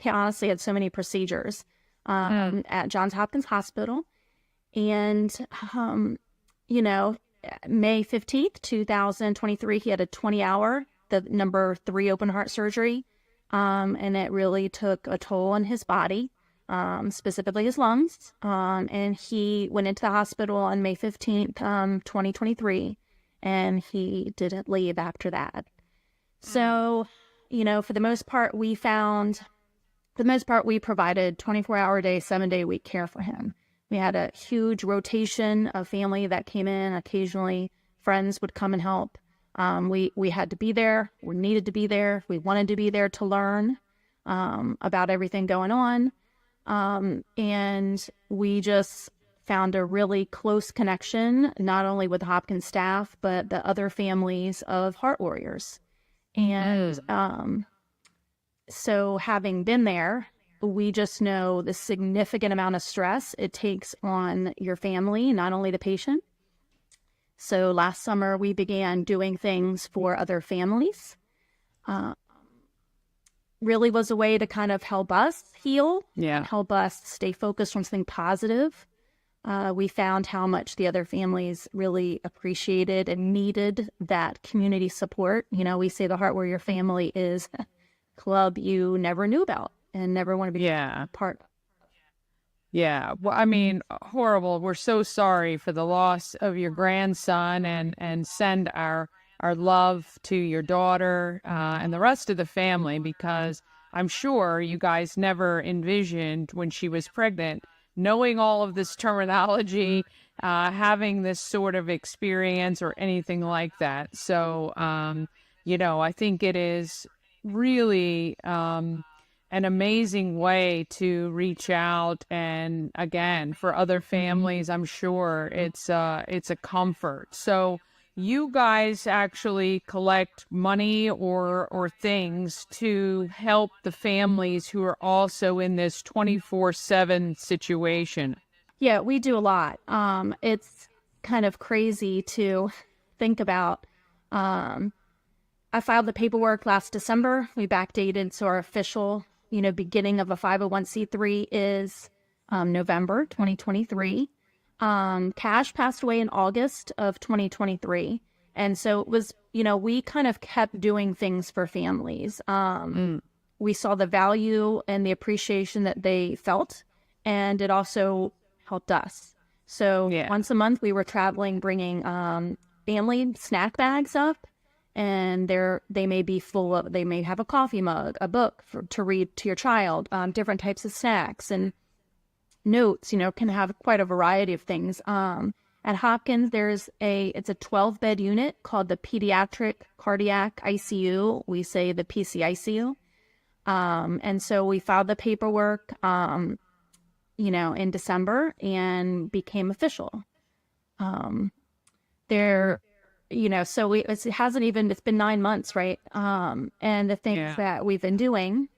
honestly had so many procedures at Johns Hopkins Hospital. And, May 15th, 2023, he had a 20-hour, the number 3 open heart surgery. And it really took a toll on his body. specifically his lungs. And he went into the hospital on May 15th, 2023, and he didn't leave after that. So, for the most part, we provided 24-hour day, 7-day week care for him. We had a huge rotation of family that came in. Occasionally, friends would come and help. We had to be there. We needed to be there. We wanted to be there to learn about everything going on. And we just found a really close connection, not only with the Hopkins staff, but the other families of Heart Warriors. And so having been there, we just know the significant amount of stress it takes on your family, not only the patient. So last summer, we began doing things for other families. Really was a way to kind of help us heal, help us stay focused on something positive. We found how much the other families really appreciated and needed that community support. We say the Heart Warrior family is a club you never knew about and never want to be part of. Yeah. Well, I mean, horrible. We're so sorry for the loss of your grandson, and send our love to your daughter and the rest of the family, because I'm sure you guys never envisioned when she was pregnant, knowing all of this terminology, having this sort of experience or anything like that. So, I think it is really an amazing way to reach out, and again, for other families, I'm sure it's a comfort. So you guys actually collect money or things to help the families who are also in this 24/7 situation. Yeah, we do a lot. It's kind of crazy to think about. I filed the paperwork last December. We backdated, so our official beginning of a 501c3 is November 2023. Kash passed away in August of 2023. And so it was, we kind of kept doing things for families. We saw the value and the appreciation that they felt, and it also helped us. So once a month we were traveling, bringing family snack bags up. And they may be full of, they may have a coffee mug, a book to read to your child, different types of snacks and notes, can have quite a variety of things. At Hopkins, it's a 12-bed unit called the Pediatric Cardiac ICU. We say the PCICU. And so we filed the paperwork, in December and became official. So it's been 9 months, right? And the things that we've been doing,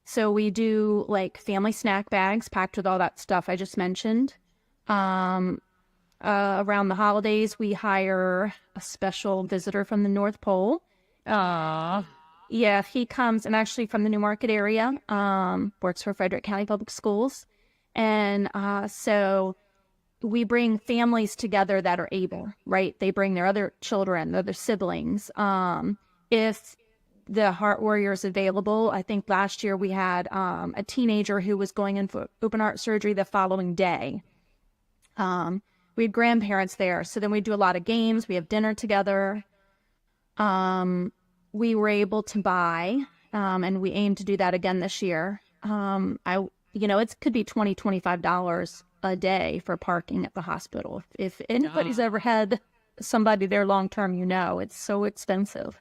so we do like family snack bags packed with all that stuff I just mentioned. Around the holidays, we hire a special visitor from the North Pole. Yeah, he comes, and actually from the Newmarket area, works for Frederick County Public Schools. And so we bring families together that are able, right? They bring their other children, their other siblings. If the Heart Warrior is available, I think last year we had a teenager who was going in for open heart surgery the following day. We had grandparents there. So then we do a lot of games. We have dinner together. We were able to buy, and we aim to do that again this year. It could be $20, $25 a day for parking at the hospital. If anybody's ever had somebody there long term, it's so expensive.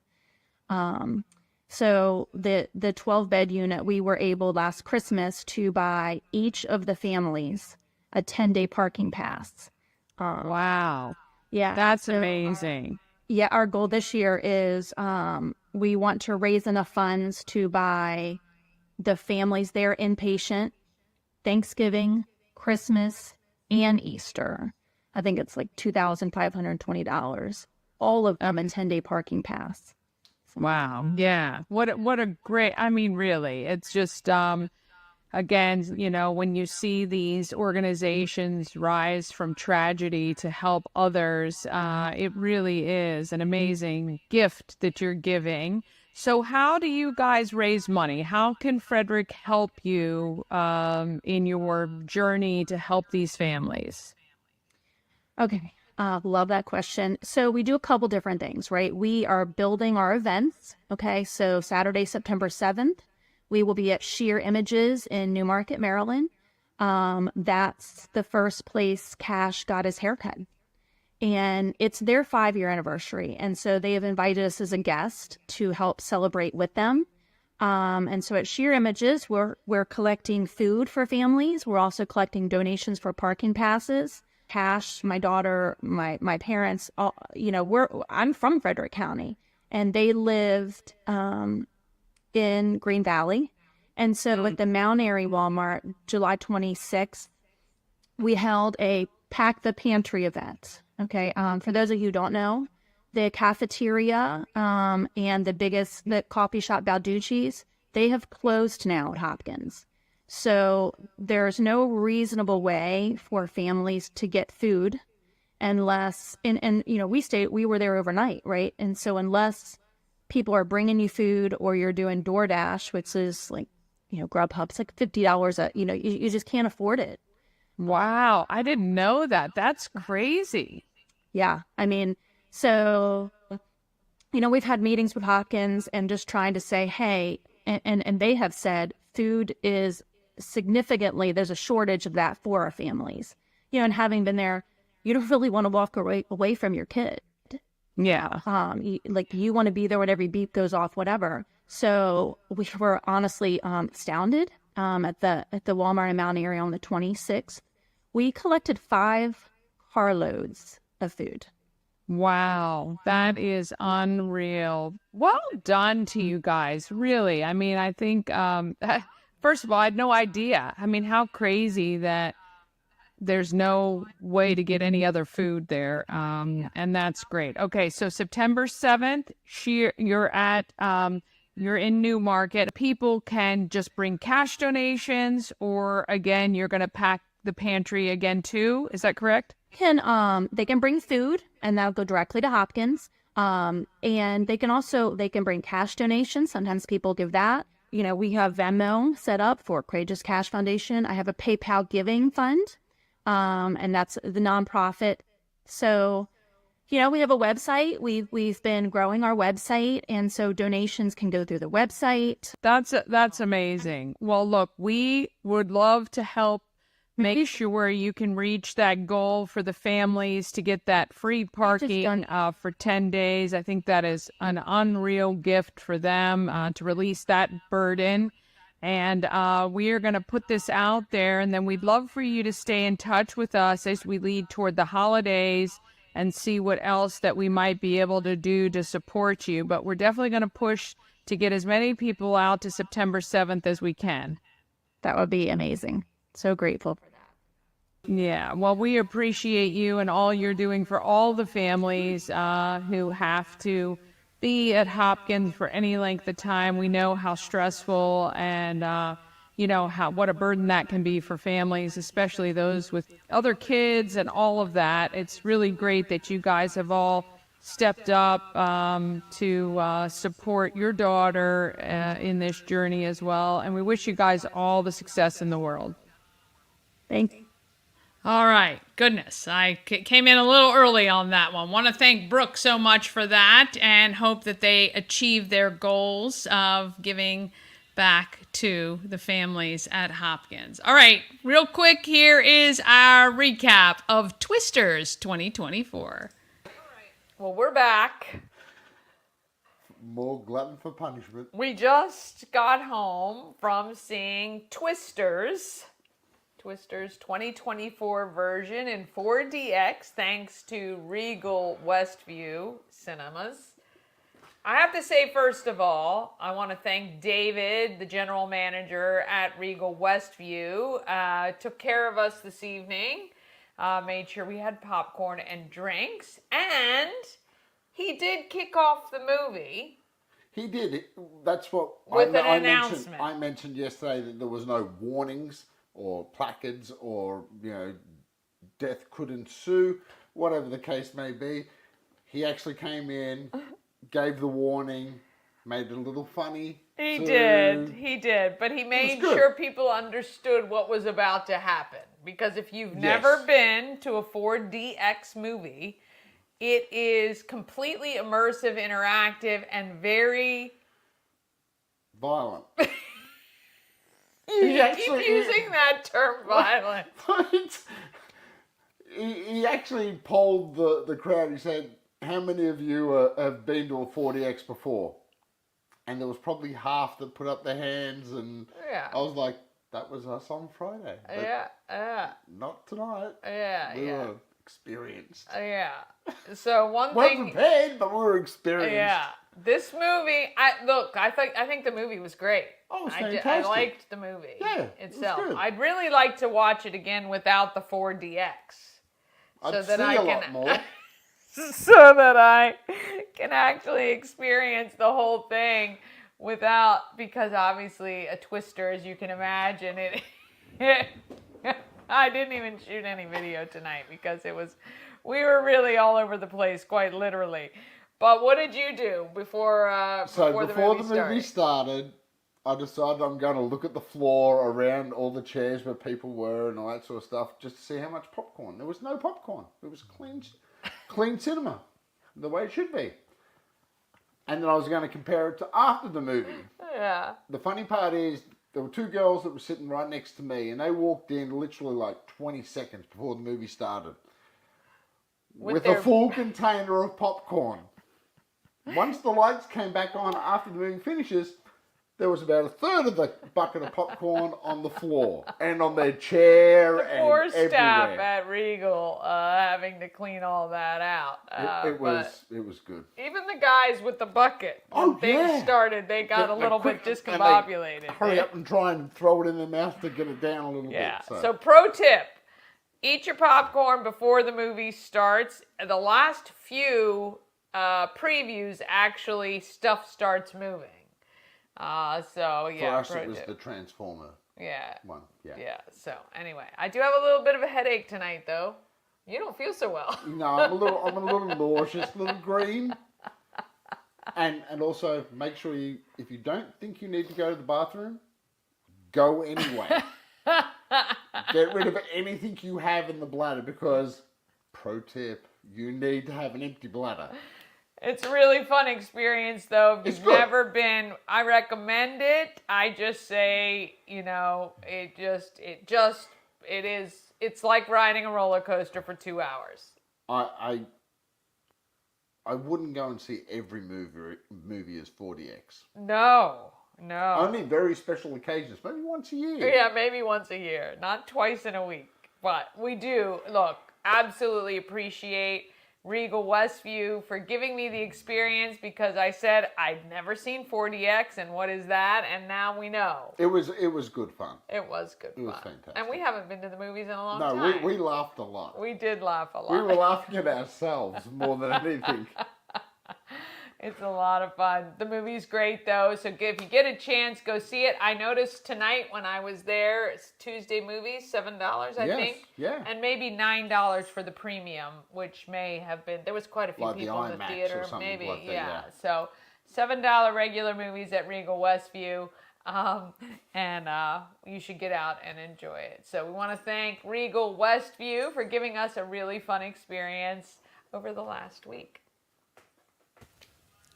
So the 12-bed unit, we were able last Christmas to buy each of the families a 10-day parking pass. Wow. Yeah. That's amazing. Yeah, our goal this year is we want to raise enough funds to buy the families there inpatient, Thanksgiving, Christmas, and Easter. I think it's like $2,520. All of them a 10-day parking pass. Wow. Yeah. What a great, really, it's just, again, when you see these organizations rise from tragedy to help others, it really is an amazing gift that you're giving So how do you guys raise money? How can Frederick help you in your journey to help these families? Okay. Love that question. So we do a couple different things, right? We are building our events. Okay. So Saturday, September 7th, we will be at Sheer Images in Newmarket, Maryland. That's the first place Kash got his haircut. And it's their 5-year anniversary. And so they have invited us as a guest to help celebrate with them. And so at Sheer Images, we're collecting food for families. We're also collecting donations for parking passes. Kash, my daughter, my parents, all, I'm from Frederick County, and they lived in Green Valley. And so at the Mount Airy Walmart, July 26th, we held a Pack the Pantry event. Okay. For those of you who don't know, the cafeteria and the coffee shop Balducci's, they have closed now at Hopkins. So there's no reasonable way for families to get food unless, and we were there overnight, right? And so unless people are bringing you food or you're doing DoorDash, which is like, Grubhub's like $50 you just can't afford it. Wow. I didn't know that. That's crazy. Yeah. I mean, so, we've had meetings with Hopkins and just trying to say, hey, and they have said food is there's a shortage of that for our families, and having been there, you don't really want to walk away from your kid. Yeah. You want to be there when every beep goes off, whatever. So we were honestly astounded at the Walmart in Mount Airy on the 26th. We collected 5 carloads of food. Wow, that is unreal. Well done to you guys, really. I mean, I think, first of all, I had no idea. I mean, how crazy that there's no way to get any other food there. And that's great. Okay, so September 7th, you're in Newmarket. People can just bring cash donations, or again, you're going to pack the pantry again too. Is that correct? They can bring food, and that'll go directly to Hopkins. And they can bring cash donations. Sometimes people give that. We have Venmo set up for Courageous Kash Foundation. I have a PayPal giving fund, and that's the nonprofit. So, we have a website. We've been growing our website, and so donations can go through the website. That's amazing. Well, look, we would love to help make sure you can reach that goal for the families to get that free parking for 10 days. I think that is an unreal gift for them to release that burden. And we are going to put this out there, and then we'd love for you to stay in touch with us as we lead toward the holidays and see what else that we might be able to do to support you. But we're definitely going to push to get as many people out to September 7th as we can. That would be amazing. So grateful for that. Yeah, well, we appreciate you and all you're doing for all the families who have to be at Hopkins for any length of time. We know how stressful and what a burden that can be for families, especially those with other kids and all of that. It's really great that you guys have all stepped up to support your daughter in this journey as well. And we wish you guys all the success in the world. Thank you. All right. Goodness. I came in a little early on that one. Want to thank Brooke so much for that and hope that they achieve their goals of giving back to the families at Hopkins. All right. Real quick, here is our recap of Twisters 2024. Well, we're back. More glutton for punishment. We just got home from seeing Twisters 2024 version in 4DX, thanks to Regal Westview Cinemas. I have to say, first of all, I want to thank David, the general manager at Regal Westview. Took care of us this evening, made sure we had popcorn and drinks, and he did kick off the movie. He did. That's what with an announcement. I mentioned yesterday that there was no warnings or placards or, death could ensue, whatever the case may be. He actually came in, gave the warning, made it a little funny. He to- did. But he made good. sure people understood what was about to happen. Because if you've Yes. never been to a 4DX movie, it is completely immersive, interactive, and very... Violent. You keep actually- using that term, violent. He actually polled the crowd. He said, how many of you have been to a 4DX before? And there was probably half that put up their hands, and Yeah. I was like, that was us on Friday. But not tonight. We were experienced. So one We're thing... prepared, but we were experienced. Yeah. This movie, I think the movie was great. Oh, it was I fantastic. liked the movie itself. It was good. I'd really like to watch it again without the 4DX. I'd see a lot more. So that I can actually experience the whole thing without, because obviously a twister, as you can imagine, I didn't even shoot any video tonight because we were really all over the place, quite literally. But what did you do before the movie started? I decided I'm going to look at the floor around all the chairs where people were and all that sort of stuff, just to see how much popcorn. There was no popcorn. It was clean cinema, the way it should be. And then I was going to compare it to after the movie. Yeah. The funny part is, there were two girls that were sitting right next to me, and they walked in literally like 20 seconds before the movie started with a full container of popcorn. Once the lights came back on after the movie finishes, there was about a third of the bucket of popcorn on the floor and on their chair and Poor staff everywhere. at Regal having to clean all that out. It was good. Even the guys with the bucket, when things started, they got a little bit discombobulated. Hurry up and try and throw it in their mouth to get it down a little bit. So pro tip, eat your popcorn before the movie starts. The last few previews, actually, stuff starts moving. For us, it was the Transformer one. Yeah. So anyway, I do have a little bit of a headache tonight, though. You don't feel so well. No, I'm a little nauseous, a little green. And also, make sure if you don't think you need to go to the bathroom, go anyway. Get rid of anything you have in the bladder, because, pro tip, you need to have an empty bladder. It's a really fun experience, though. If you've never been, I recommend it. I just say, it's like riding a roller coaster for 2 hours. I wouldn't go and see every movie as 4DX. No. Only very special occasions, maybe once a year. Yeah, maybe once a year, not twice in a week. But we do, absolutely appreciate Regal Westview for giving me the experience, because I said I'd never seen 4DX and what is that, and now we know. It was good fun. It was good fun. It was fantastic. And we haven't been to the movies in a long time. No, we laughed a lot. We did laugh a lot. We were laughing at ourselves more than anything. It's a lot of fun. The movie's great, though, so if you get a chance, go see it. I noticed tonight when I was there, it's Tuesday movies, $7, I think. Yeah. And maybe $9 for the premium, which may have been, there was quite a few like people in the theater. Or something maybe, like that, yeah. So $7 regular movies at Regal Westview. And you should get out and enjoy it. So we want to thank Regal Westview for giving us a really fun experience over the last week.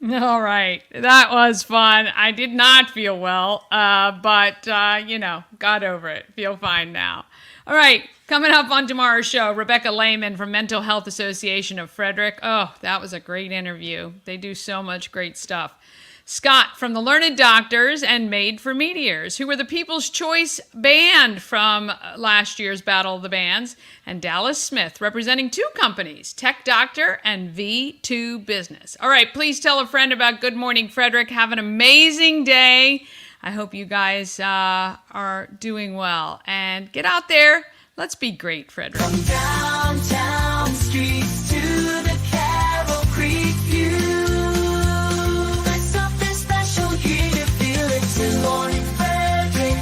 All right. That was fun. I did not feel well, but got over it. Feel fine now. All right. Coming up on tomorrow's show, Rebecca Lehman from Mental Health Association of Frederick. Oh, that was a great interview. They do so much great stuff. Scott from the Learned Doctors and Made for Meteors, who were the People's Choice Band from last year's Battle of the Bands, and Dallas Smith, representing two companies, Tech Doctor and V2 Business. All right, please tell a friend about Good Morning Frederick. Have an amazing day. I hope you guys are doing well. And get out there. Let's be great, Frederick. From downtown streets to the Carroll Creek view. Good morning, Frederick,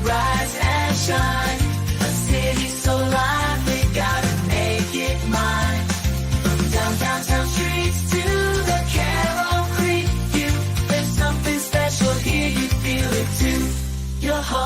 rise and shine. A city so lively, gotta make it mine. From downtown streets to the Carroll Creek view, there's something your whole